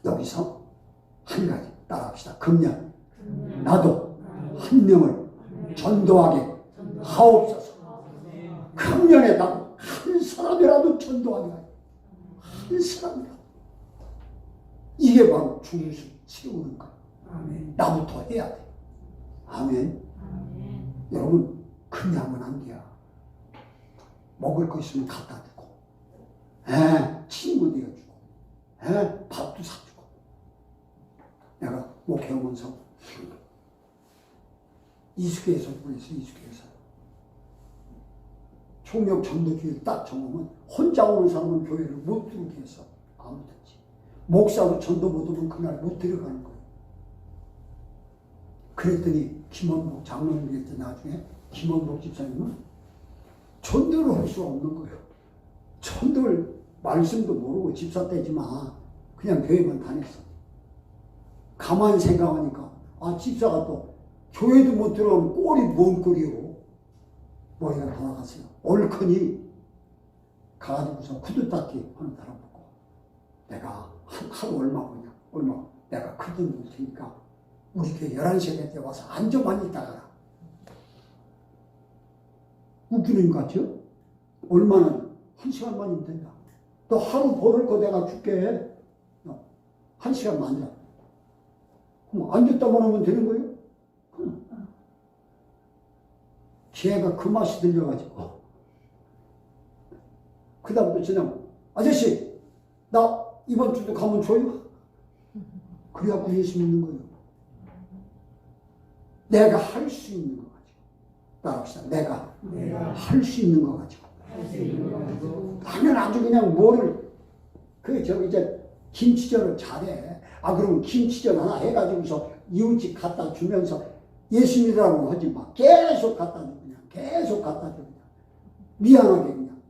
여기서 한 가지 따라합시다. 금년 나도 한 명을 전도하게 하옵소서. 금년에 나도 한 사람이라도 전도하게 하옵소서. 한 사람이라도. 이게 바로 중심 세우는 거. 나부터 해야 돼. 아멘. 여러분 그냥은 안 돼요. 먹을 거 있으면 갖다 주고, 친구 되어주고, 밥도 사주고. 내가 목회하면서 이수교에서 보냈어. 이수교에서 총력 전도주의를 딱 정하면 혼자 오는 사람은 교회를 못 들어오게 했어. 아무든지 목사로 전도 못 오면 그날 못 들어가는 거예요. 그랬더니 김원복 장로님이 했더니 나중에 김원복 집사님은 전도를 할 수 없는 거예요. 전도를 말씀도 모르고 집사 때지만 그냥 교회만 다녔어. 가만히 생각하니까 집사가 또 교회도 못 들어오면 꼴이 뭔 꼴이요. 머리가 돌아갔어요. 얼큰이 가가지고서 구두 닦기 하는 사람 보고 내가 하루 얼마 버냐 얼마 내가 그 돈 줄 테니까 우리 교회 11시에 때 와서 앉아만 있다가라. 웃기는 것 같죠? 얼마나 1시간만이면 된다. 또 하루 벌을 거 내가 줄게. 1시간만 앉아. 그럼 앉았다만 하면 되는 거예요? 걔가 그 맛이 들려가지고 그 다음부터 그냥 아저씨 나 이번 주도 가면 줘요? 그래갖고 예수 믿는 거예요. 내가 할 수 있는 거 가지고 따라합시다. 내가 할 수 있는 거 가지고 나는 아주 그냥 뭐를 이제 김치전을 잘해. 그러면 김치전 하나 해가지고서 이웃집 갖다 주면서 예수 믿으라고 하지 마. 계속 갖다 줘. 그냥 계속 갖다 줘. 그냥 미안하게 그냥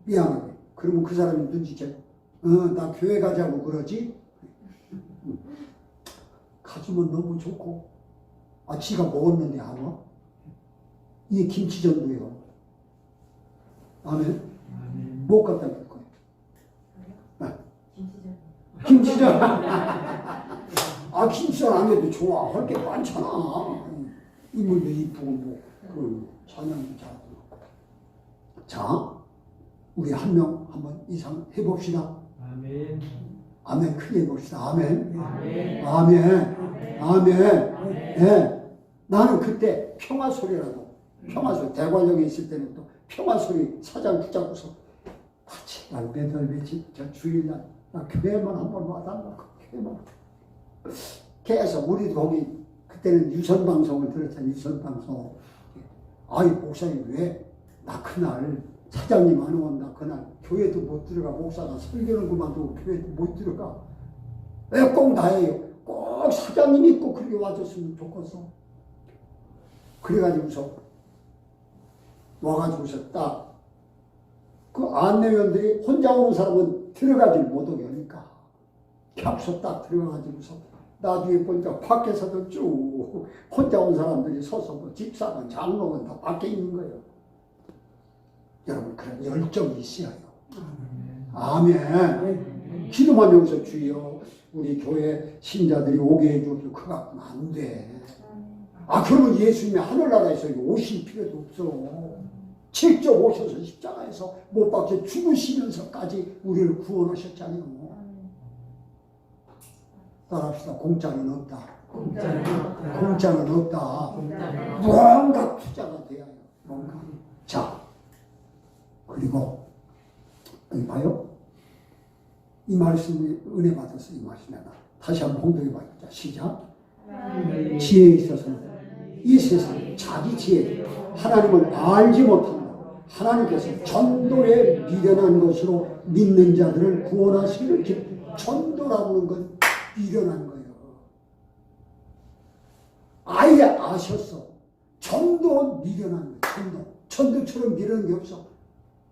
미안하게. 그러면 그 사람이 눈치채고 나 교회 가자고 그러지. 가주면 너무 좋고 지가 먹었는데 안 와? 이게 김치전도예요. 아멘. 못 갖다 줄 거예요. 김치전. 김치전 안 해도 좋아. 할 게 많잖아. 인물도 이쁘고 그 찬양도 잘하고. 자, 우리 한 명 한번 이상 해봅시다. 아멘. 아멘. 크게 해봅시다. 아멘. 아멘. 아멘. 아멘. 예. 나는 그때 평화소리라도 평화소리 대관령에 있을 때는 또 평화소리 사장 붙잡고서 제발 매달 며칠 주일날 나 교회만 한번 와달라고. 교회만 계속 우리도 거기 그때는 유선방송을 들었잖아요. 유선방송. 목사님 왜 나 그날 사장님 안 온다. 그날 교회도 못 들어가. 목사가 설교는 그만두고 교회도 못 들어가. 왜 꼭 나예요. 꼭 사장님이 꼭 그렇게 와줬으면 좋겠어. 그래가지고서 와가지고서 딱 그 안내원들이 혼자 오는 사람은 들어가질 못하게 하니까 캡소 딱 들어가가지고서 나중에 보니까 밖에서도 쭉 혼자 온 사람들이 서서 뭐 집사건 장로건 다 밖에 있는 거예요. 여러분 그런 열정이 있어야 해요. 아멘. 기도만 여기서 주여 우리 교회 신자들이 오게 해줘도 그거 갖고는 안 돼. 그러면 예수님이 하늘나라에서 오실 필요도 없어. 직접 오셔서 십자가에서 못 박혀 죽으시면서까지 우리를 구원하셨잖아요. 따라합시다. 공짜는 없다. 공짜는 없다. 뭔가 투자가 돼야 해요. 뭔가. 자, 그리고 여기 봐요. 이 말씀이 은혜 받았어. 이 말씀에 다시 한번 공동해 봐요. 자, 시작. 지혜에 있어서는 이 세상 자기 지혜 하나님을 알지 못한다. 하나님께서 전도에 미련한 것으로 믿는 자들을 구원하시기를 전도라고 하는 건 미련한 거예요. 아예 아셨어. 전도 미련한 거예요. 전도처럼 미련한 게 없어.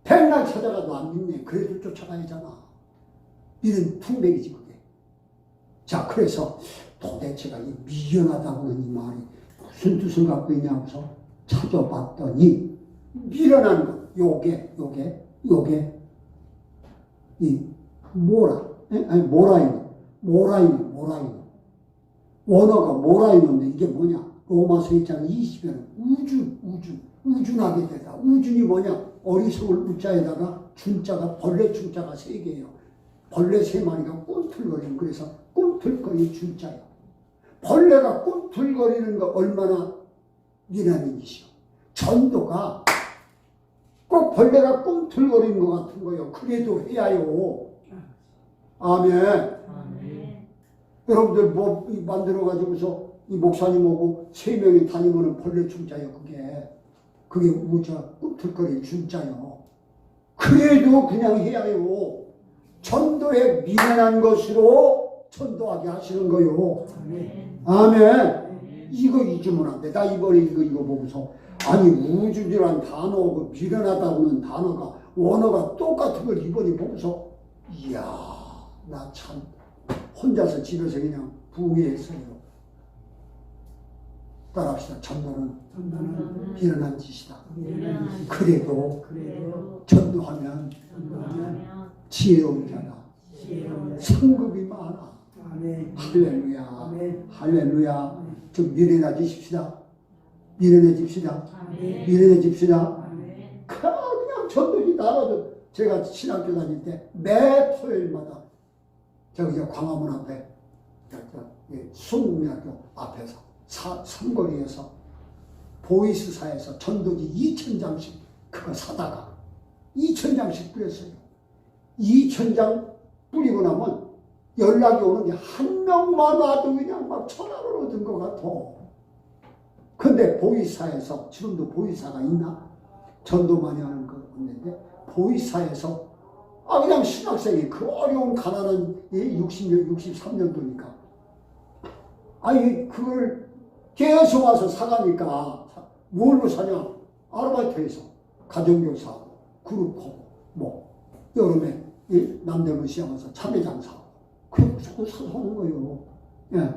백날 찾아가도 안 믿네. 그래도 쫓아가야잖아. 이런 풍백이지 그게. 자, 그래서 도대체가 이 미련하다고 하는 이 말이 무슨 뜻을 갖고 있냐고서 찾아봤더니 미련한 것, 요게 이 모라이노. 원어가 모라이노인데 이게 뭐냐? 로마서 1장 20에는 우준하게 되다. 우준이 뭐냐? 어리석을 우자에다가 준자가 벌레 준자가 3개예요. 벌레 3마리가 꿈틀거리는, 그래서 꿈틀거리는 준자예요. 벌레가 꿈틀거리는 거 얼마나 미련한 짓이요. 전도가 꼭 벌레가 꿈틀거리는 것 같은 거예요. 그래도 해야요. 아멘. 아멘. 여러분들 뭐 만들어가지고서 이 목사님 오고 3명이 다니면은 벌레 준자예요. 그게 우자 꿈틀거리는 준자요. 그래도 그냥 해야요. 전도에 미련한 것으로 전도하게 하시는 거요. 아멘. 이거 잊으면 안 돼. 나 이번에 이거 보고서 아니 우주라는 단어, 그 미련하다고는 단어가 원어가 똑같은 걸 이번에 보고서 이야, 나 참 혼자서 집에서 그냥 부흥했어요. 따라합시다. 전도는 미련한 짓이다. 그래도 전도하면 지혜로운 자다. 성급이 많아. 할렐루야. 할렐루야. 좀 미련해집시다. 미련해집시다. 그냥 전도지 나라도 제가 신학교 다닐 때 매 토요일마다 저기 광화문 앞에 수국민학교 앞에서 삼거리에서 보이스사에서 전도지 2,000장씩 그거 사다가 2,000장씩 뿌렸어요. 2,000장 뿌리고 나면 연락이 오는 게 한 명만 와도 그냥 막 천하를 얻은 것 같아. 근데 보이사에서, 지금도 보이사가 있나? 전도 많이 하는 거 없는데, 보이사에서, 그냥 신학생이 그 어려운 가난한 63년도니까. 그걸 계속 와서 사가니까, 뭘로 사냐? 아르바이트해서, 가정교사하고, 그룹하고, 여름에 남대문 시장 와서 참외장사하고, 그냥 무조건 사서 하는 거예요. 예.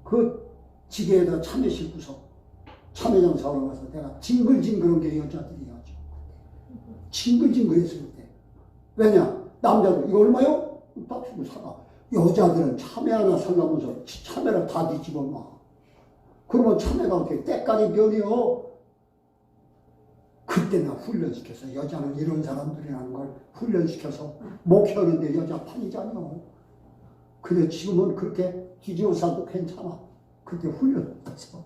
그 지게에다 참외 싣고서 참외장사하러 가서 내가 징글징글한 게 여자들이야죠. 징글징글했을 때. 왜냐? 남자들 이거 얼마요? 딱 주고 사가. 여자들은 참외 하나 살려면서 참외를 다 뒤집어 놔. 그러면 참외가 어떻게 때깔이 변해요? 그때 나 훈련시켜서, 여자는 이런 사람들이라는 걸 훈련시켜서 목회하는데 여자 판이잖아요. 근데 지금은 그렇게 뒤집어 사도 괜찮아. 그때 훈련해서.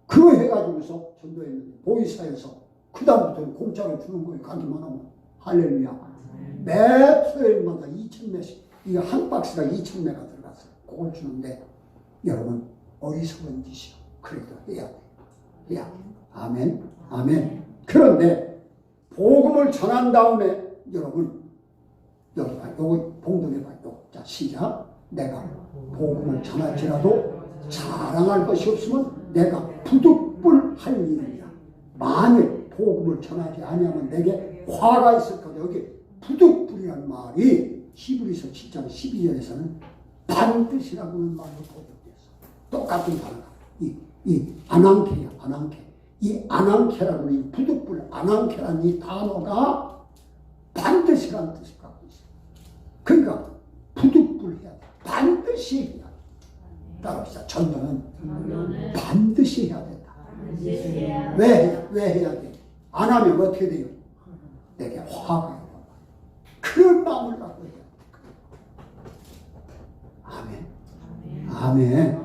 그거 해가지고서 전도했는데, 보이사에서. 그 다음부터는 공짜로 주는 거예요. 가기만 하면. 할렐루야. 매 토요일마다 2,000매씩, 이거 한 박스가 2,000매가 들어갔어요. 그걸 주는데, 여러분, 어리석은 짓이요. 그래도 해야 돼. 해야 돼. 아멘. 아멘. 그런데 복음을 전한 다음에 여러분 요거 봉독해봐요. 자, 시작. 내가 복음을 전할지라도 자랑할 것이 없으면 내가 부득불할 일이야. 만일 복음을 전하지 아니하면 내게 화가 있을 거다. 여기 부득불이라는 말이 히브리서 7장 12절에서는 반드시라고 하는 말로 도독됐어. 똑같은 단어가. 이 아난케야, 아난케. 이 아난케라고 하는 이 부득불, 아난케라는 이 단어가 반드시라는 뜻을 갖고 있어요. 그러니까 부득불해야 돼. 반드시 해야 돼. 따라합시다. 전도는 반드시 해야 된다. 왜 해야 돼? 안 하면 어떻게 돼요? 내게 화가 나요. 그런 마음을 갖고 해야 돼. 아멘. 아멘.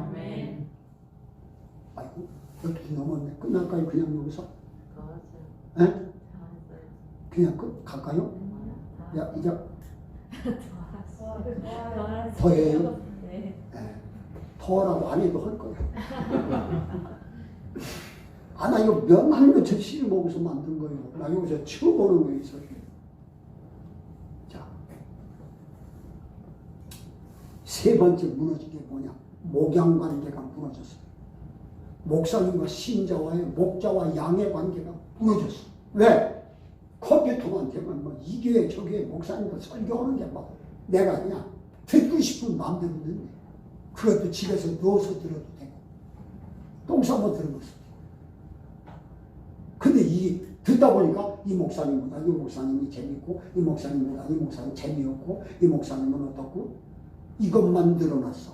어떻게 넘었네. 끝날까요? 그냥 여기서? 예? 그냥 갈까요? 야, 이제 더 해요? 네. 더라고 안 해도 할 거야. 나 이거 한 며칠 씨를 먹어서 만든 거예요. 나 여기서 처음 보는 거예요. 자, 세 번째 무너진 게 뭐냐? 목양 관계가 무너졌어요. 목사님과 신자와의 목자와 양의 관계가 무너졌어. 왜? 컴퓨터만 되면 뭐 이 교회 저 교회 목사님과 설교하는 게 뭐 내가 그냥 듣고 싶은 마음대로 듣네. 그것도 집에서 누워서 들어도 되고 똥 싸고 들어도 되고. 근데 이 듣다 보니까 이 목사님보다 이 목사님이 재밌고 이 목사님보다 이 목사님 재미없고 이 목사님은 어떻고 이것만 늘어났어.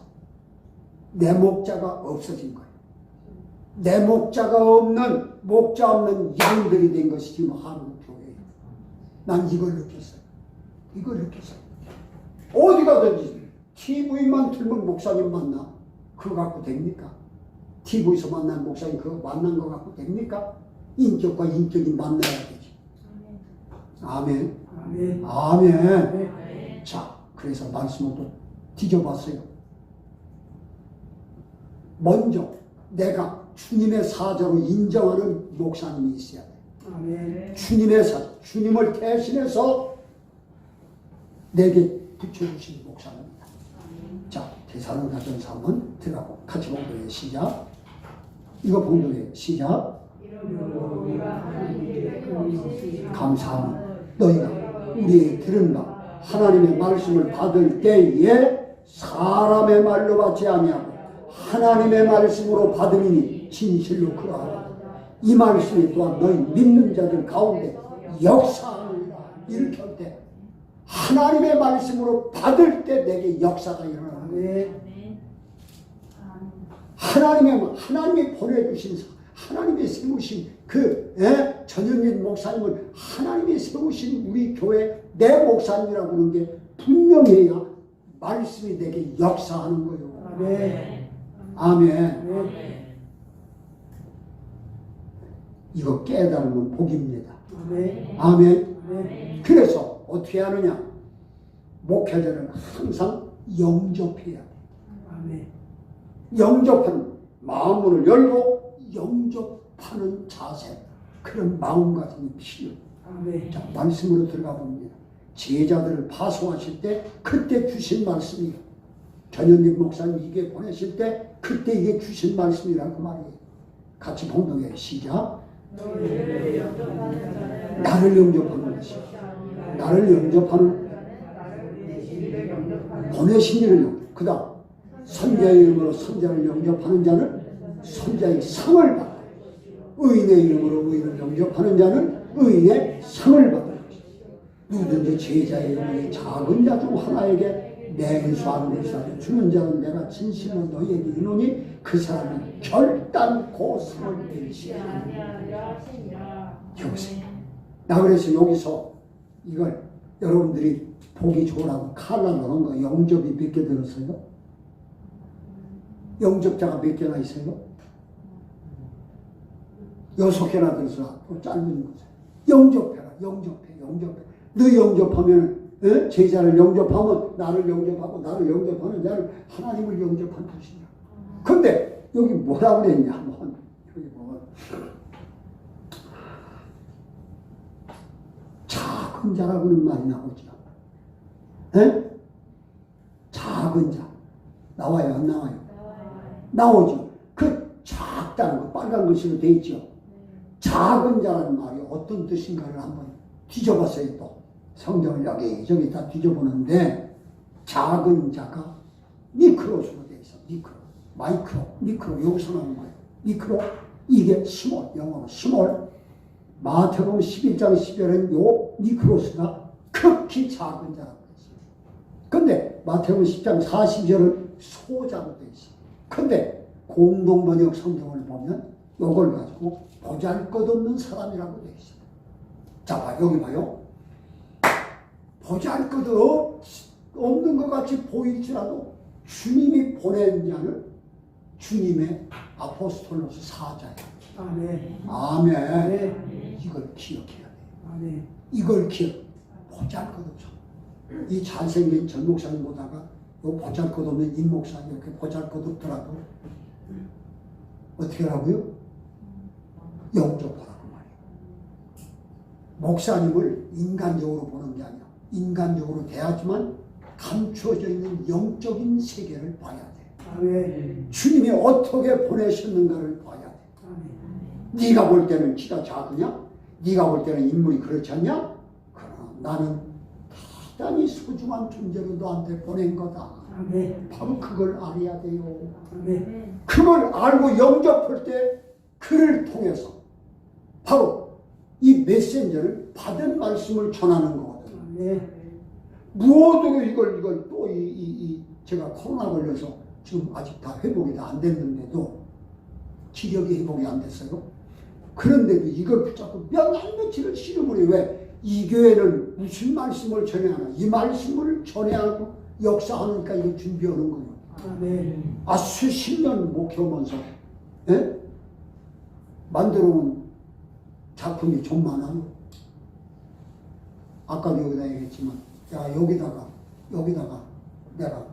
내 목자가 없어진 거야. 내 목자가 없는 목자 없는 양들이 된 것이 지금 한국교회예요. 난 이걸 느꼈어요. 이걸 느꼈어요. 어디 가든지 TV만 틀면 목사님 만나. 그거 갖고 됩니까? TV에서 만난 목사님 그거 만난 거 갖고 됩니까? 인격과 인격이 만나야 되지. 아멘. 아멘. 아멘. 자, 그래서 말씀을 또 뒤져봤어요. 먼저 내가 주님의 사자로 인정하는 목사님이 있어야 돼. 아멘. 주님의 사자, 주님을 대신해서 내게 붙여주신 목사입니다. 자, 데살로니가전서 한번 들어가고 같이 봉독해 시작. 이거 봉독해 시작. 감사합니다. 너희가 우리의 들은 바 하나님의 말씀을 받을 때에 사람의 말로 받지 아니하고 하나님의 말씀으로 받으니 진실로 그러하다. 이 말씀이 또한 너희 믿는 자들 가운데 역사를 일으킬 때 하나님의 말씀으로 받을 때 내게 역사가 일어나는 거예요. 하나님이 보내주신 하나님이 세우신 그 전현민 목사님을 하나님이 세우신 우리 교회 내 목사님이라고 하는 게 분명해야 말씀이 내게 역사하는 거예요. 아멘. 아멘. 이거 깨달으면 복입니다. 아멘. 아멘. 아멘. 그래서 어떻게 하느냐? 목회자는 항상 영접해야 돼. 아멘. 영접하는 마음문을 열고 영접하는 자세, 그런 마음가짐이 필요해요. 아멘. 자, 말씀으로 들어가 봅니다. 제자들을 파송하실 때 그때 주신 말씀이에요. 전현민 목사님 이게 보내실 때 그때 이게 주신 말씀이라고 말이에요. 같이 봉독해 시작. 나를 영접하는 것이 나를 영접하는 보내신 이를 영접. 그 다음 선자의 이름으로 선자를 영접하는 자는 선자의 상을 받고 의인의 이름으로 의인을 영접하는 자는 의인의 상을 받는 것이다. 누구든지 제자의 이름이 작은 자 중 하나에게 맹수하는 것을 주는 자는 내가 진실로 너희에게 이르노니 그 사람이 결단코 상을 받으시리라. 여보세요. 나 그래서 여기서 이걸 여러분들이 보기 좋으라고 칼라 넣은 거 영접이 몇 개 들었어요? 영접자가 몇 개나 있어요? 6개나 들어서 또 짧은 거죠. 영접해라. 영접해. 너 영접하면 제자를 영접하면 나를 영접하고 나를 영접하는 자를 하나님을 영접한 것이냐. 근데 여기 뭐라고 그랬냐면 여기 뭐 작은 자라고는 말이 나오죠. 작은 자 나와요 안 나와요? 나오죠. 그 작다는 거 빨간 글씨로 돼 있죠. 작은 자라는 말이 어떤 뜻인가를 한번 뒤져봤어요. 또 성경을 여기저기 다 뒤져보는데 작은 자가 미크로스로 돼 있어. 미크로 여기서 나오는 거예요. 미크로 이게 스몰, 영어로 스몰. 마태복음 11장 10절은 요 미크로스가 극히 작은 자라고 했어요. 근데 마태복음 10장 40절은 소자로 돼 있어요. 근데 공동번역 성경을 보면 요걸 가지고 보잘것없는 사람이라고 돼 있어요. 자, 여기 봐요. 보잘것없는 것 같이 보일지라도 주님이 보낸 자는 주님의 아포스톨로스 사자예요. 아멘. 아멘. 아멘. 이걸 기억해야 돼요. 아멘. 이걸 보잘것없어. 이 잘생긴 전 목사님 보다가 요 보잘것없는 임 목사님 이렇게 보잘것없더라도 어떻게 하라고요? 영접하라고 말이에요. 목사님을 인간적으로 보는 게 아니라 인간적으로 대하지만 감추어져 있는 영적인 세계를 봐야 돼. 아멘. 주님이 어떻게 보내셨는가를 봐야 돼. 아멘. 네가 볼 때는 키가 작으냐? 네가 볼 때는 인물이 그렇지 않냐? 그러나 나는 대단히 소중한 존재로 너한테 보낸 거다. 아멘. 바로 그걸 알아야 돼요. 아멘. 그걸 알고 영접할 때 그를 통해서 바로 이 메신저를 받은 말씀을 전하는 거거든. 아멘. 무엇으로 이걸 또 제가 코로나 걸려서 지금 아직 다 회복이 다 안 됐는데도 기력이 회복이 안 됐어요. 그런데도 이걸 붙잡고 몇 날 며칠을 씨름을 해. 왜? 이 교회는 무슨 말씀을 전해야 하나? 이 말씀을 전해야 하고 역사하니까 이걸 준비하는 거예요. 아멘. 수십 년 목회하면서 만들어 온 작품이 좀 많아요. 아까도 여기다 얘기했지만 여기다가 내가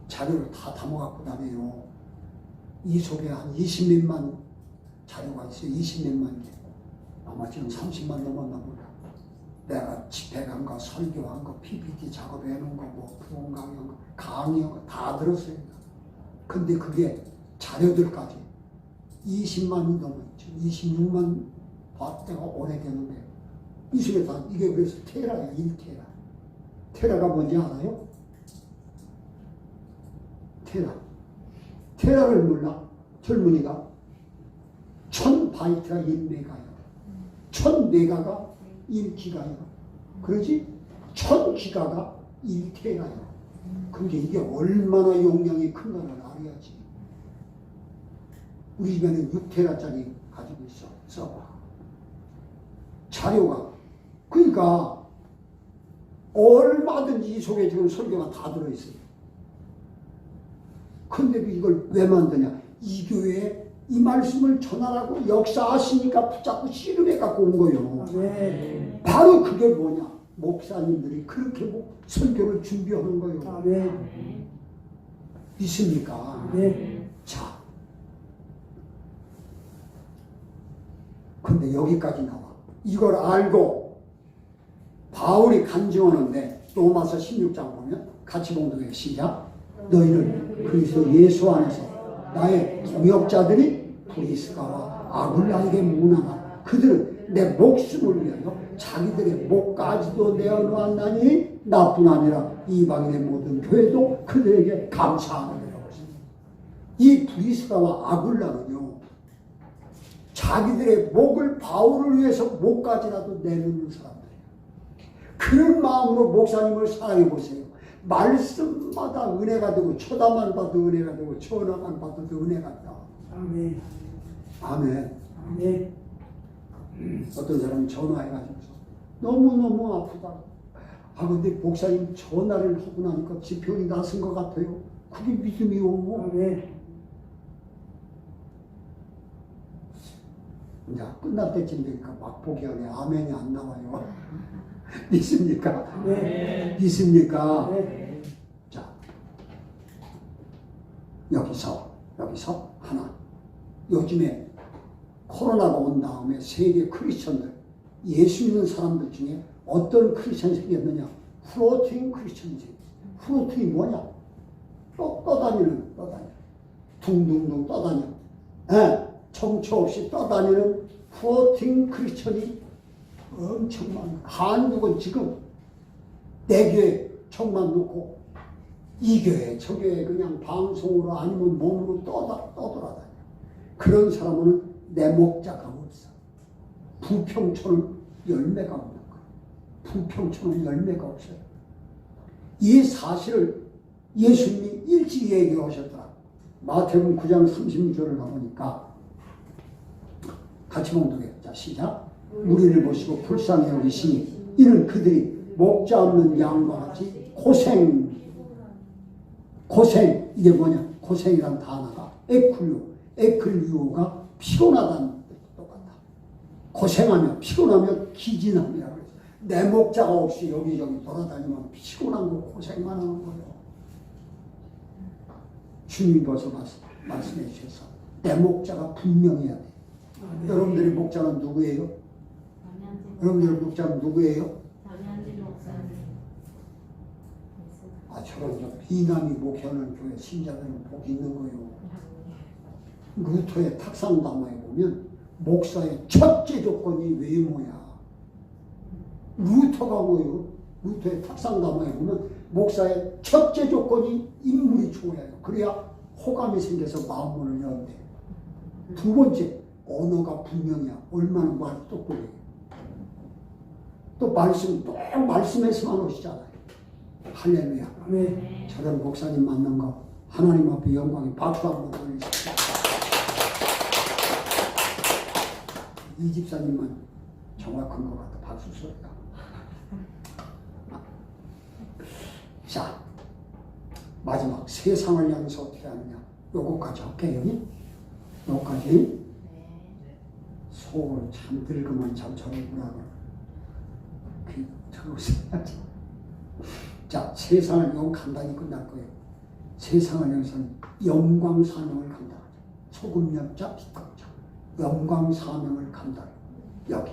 자료를 다 담아갖고 다녀요. 이 속에 한 20몇만 자료가 있어요. 20몇만 개. 아마 지금 30만 넘었나 몰라. 내가 집회 간 거, 설교한 거, PPT 작업해 놓은 거, 뭐 부흥 강연 거, 강의한 거 다 들었어요. 근데 그게 자료들까지 20만이 넘었죠. 26만 봤다가 오래됐는데 이 속에 다 이게 그래서 테라야, 1테라. 테라가 뭔지 알아요? 테라를 몰라? 젊은이가 1000바이트가 1메가예요. 1000메가가 1기가예요. 그러지? 1000기가가 1테라예요. 그게 이게 얼마나 용량이 큰가를 알아야지. 우리 집에는 6테라짜리 가지고 있어. 써봐. 자료가. 그러니까 얼마든지 이 속에 지금 설교가 다 들어있어요. 근데 이걸 왜 만드냐? 이 교회에 이 말씀을 전하라고 역사하시니까 붙잡고 씨름해 갖고 온 거예요. 아멘. 바로 그게 뭐냐? 목사님들이 그렇게 설교를 준비하는 거예요. 아멘. 믿습니까? 아멘. 자, 근데 여기까지 나와. 이걸 알고 바울이 간증하는데 로마서 16장 보면 같이 봉독해 시작. 너희는 그리스도 예수 안에서 나의 동역자들이 브리스가와 아굴라에게 문안하라. 그들은 내 목숨을 위하여 자기들의 목까지도 내어놓았나니 나뿐 아니라 이방인의 모든 교회도 그들에게 감사하느니라. 이 브리스가와 아굴라는요, 자기들의 목을 바울을 위해서 목까지라도 내놓는 사람들이에요. 그런 마음으로 목사님을 사랑해 보세요. 말씀마다 은혜가 되고 쳐다만 봐도 은혜가 되고 전화만 봐도 은혜가 된다. 아멘. 아멘. 아멘. 어떤 사람이 전화해가지고 너무너무 아프다. 근데 목사님 전화를 하고 나니까 지병이 나선 것 같아요. 그게 믿음이요. 아멘. 이제 끝날 때쯤 되니까 막 포기하네. 아멘이 안 나와요. 믿습니까? 네. 믿습니까? 네. 자, 여기서 하나. 요즘에 코로나가 온 다음에 세계 크리스천들, 예수 믿는 사람들 중에 어떤 크리스천이 생겼느냐? 플로팅 크리스천이 생겼어요. 플로팅이 뭐냐? 떠다니는. 둥둥둥 떠다녀. 정처 없이 떠다니는 플로팅 크리스천이 엄청 많아요. 한국은 지금 내 교회 총만 놓고 이 교회 저 교회 그냥 방송으로 아니면 몸으로 떠돌아다녀. 그런 사람은 내 목자가 없어. 부평초는 열매가 없는 거야. 부평초는 열매가 없어요. 이 사실을 예수님이 일찍 얘기하셨더라. 마태복음 9장 36절을 가보니까 같이 봉독해. 자, 시작. 우리를 보시고 불쌍히 여기시니 이는 그들이 목자 없는 양과 같이 고생. 이게 뭐냐? 고생이란 단어가 에클리오가 피곤하다는 뜻도 똑같다. 고생하며 피곤하며 기진합니다. 내 목자가 없이 여기저기 돌아다니면 피곤한 거 고생만 하는 거예요. 주님 벌써 말씀해 주셔서 내 목자가 분명해야 돼. 여러분들의 목자는 누구예요? 여러분들의 목자는 누구예요? 전현진 목사님. 저런 비남이 목회하는 교회 신자들은 복이 있는 거예요. 루터의 탁상담화에 보면 목사의 첫째 조건이 외모야. 루터가 뭐예요? 루터의 탁상담화에 보면 목사의 첫째 조건이 인물이 좋아요. 그래야 호감이 생겨서 마음문을 연대. 두 번째, 언어가 분명이야. 얼마나 말이 똑똑해요. 또 말씀에서만 오시잖아요. 할렐루야. 아멘. 저런 목사님 만난 거 하나님 앞에 영광이 박수 한번 올리십시오. 이 집사님은 정확한 것 같아. 박수 소리가. 자, 마지막 세상을 향해서 어떻게 하느냐. 요거까지 할게요. 요거까지. 소를 참 늙으면 참 저러구나. 들으셔야지. 자, 세상을 영 간단히 끝날 거예요. 세상을 향해서는 영광 사명을 감당하자. 소금 엽자 빛감자. 영광 사명을 감당. 여기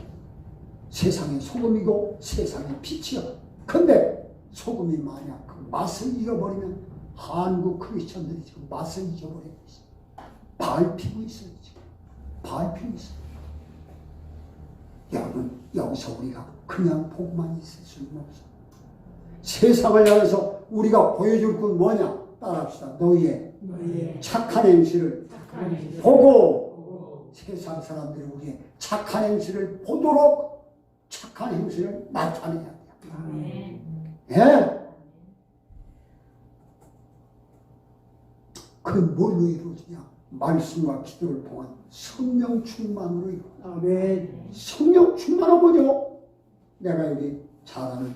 세상의 소금이고 세상의 빛이야. 근데 소금이 만약 그 맛을 잃어버리면 한국 크리스천들이 지금 맛을 잊어버리고 있어. 밟히고 있어요. 지금 밟히고 있어. 여러분, 여기서 우리가 그냥 복만 있을 수는 없어. 세상을 향해서 우리가 보여줄 건 뭐냐? 따라합시다. 너희의 착한 행실을 보고 세상 사람들이 우리의 착한 행실을 보도록 착한 행실을 나타내야 돼요. 예. 그 뭘로 이루어지냐? 말씀과 기도를 통한 성령 충만으로 이루어져. 아멘. 성령 충만은 뭐죠? 내가 여기 잘 아는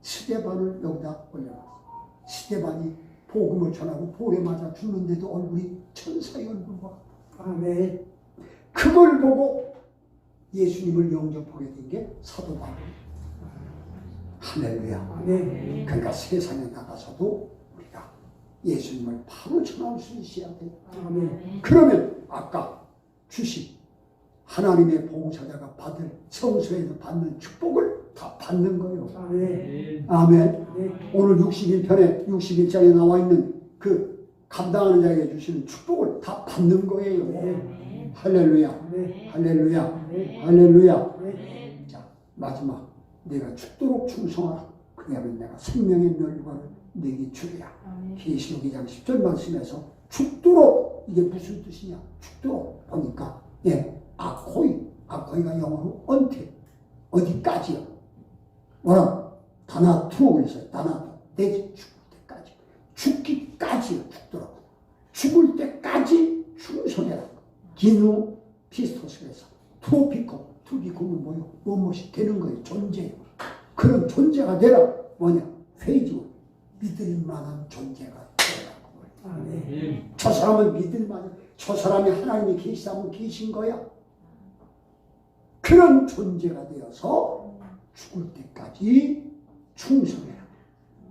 스데반을 여기다 올려놨어. 스데반이 복음을 전하고 돌에 맞아 죽는데도 얼굴이 천사의 얼굴과 같아. 아멘. 그걸 보고 예수님을 영접하게 된 게 사도 바울. 할렐루야. 아멘. 그러니까 세상에 나가서도 우리가 예수님을 바로 전할 수 있어야 돼. 아멘. 그러면 아까 주신 하나님의 봉사자가 받을 성소에서 받는 축복을 다 받는 거예요. 아멘. 아멘. 아멘. 오늘 61편에 61장에 나와 있는 그 감당하는 자에게 주시는 축복을 다 받는 거예요. 아멘. 할렐루야. 아멘. 할렐루야. 아멘. 할렐루야. 아멘. 자, 마지막. 내가 죽도록 충성하라. 그러면 내가 생명의 멸관을 내게 주리라. 계시록 2장 10절 말씀에서 죽도록, 이게 무슨 뜻이냐? 죽도록 보니까 아코이가 영어로 until 어디까지요? 뭐라? 다나투라고 했어요. 다나투. 내지 죽을 때까지. 죽기까지요. 죽도록. 죽을 때까지 충성해라. 기누 피스토스에서 투비콤은 뭐요? 무엇이 되는 거예요. 존재요. 그런 존재가 되라. 뭐냐? 페이지고 믿을 만한 존재가 되라고. 아멘. 저 사람은 믿을 만한, 저 사람이 하나님이 계시다면 계신 거야. 그런 존재가 되어서 죽을 때까지 충성해라.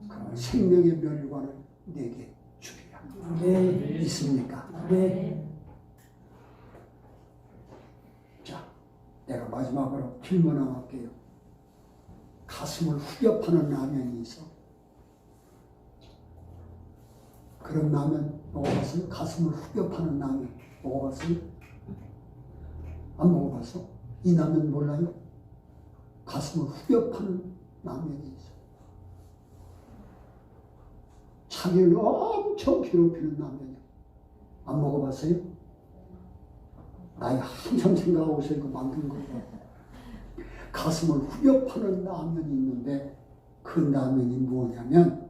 그러면 생명의 멸관을 내게 주리라. 아멘. 있습니까? 아멘. 자, 내가 마지막으로 질문 하나 할게요. 가슴을 후벼 파는 라면이 있어. 그런 라면 먹어봤어요? 가슴을 후벼 파는 라면 먹어봤어요? 안 먹어봤어? 이 라면 몰라요? 가슴을 후벼 파는 라면이 있어. 자기를 엄청 괴롭히는 라면이야. 안 먹어봤어요? 나이 한참 생각하고서 이거 만든 거예요. 가슴을 후벼 파는 라면이 있는데 그 라면이 뭐냐면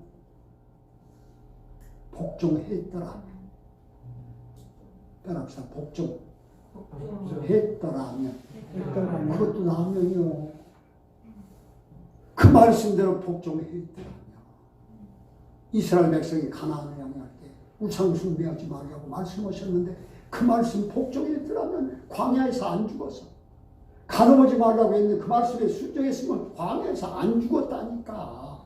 복종했더라. 따라합시다. 복종했더라면. 그것도 라면이요. 그 말씀대로 복종했더라면. 이스라엘 백성이 가나안을 향할 때 우상 숭배하지 말라고 말씀하셨는데 그 말씀 복종했더라면 광야에서 안 죽었어. 가늠하지 말라고 했는데 그 말씀에 순종했으면 광야에서 안 죽었다니까.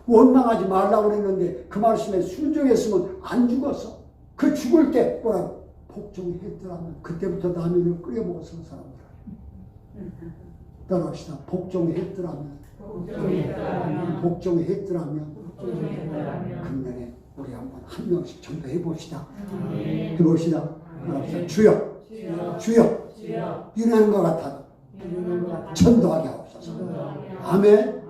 원망하지 말라고 했는데 그 말씀에 순종했으면 안 죽었어. 그 죽을 때 뭐라고? 복종했더라면. 그때부터 라면을 끓여 먹었어. 사람들. 따라합시다. 복종했더라면. 복종했더라면 복종했더라면 복종했더라면 금년에 우리 한번 한 명씩 전도해 봅시다. 아멘. 해봅시다. 주여, 주여 주여, 주여 유난한 것 같아도 이루는 것 같아 전도하게 하옵소서. 전도하게 하옵소서. 아멘.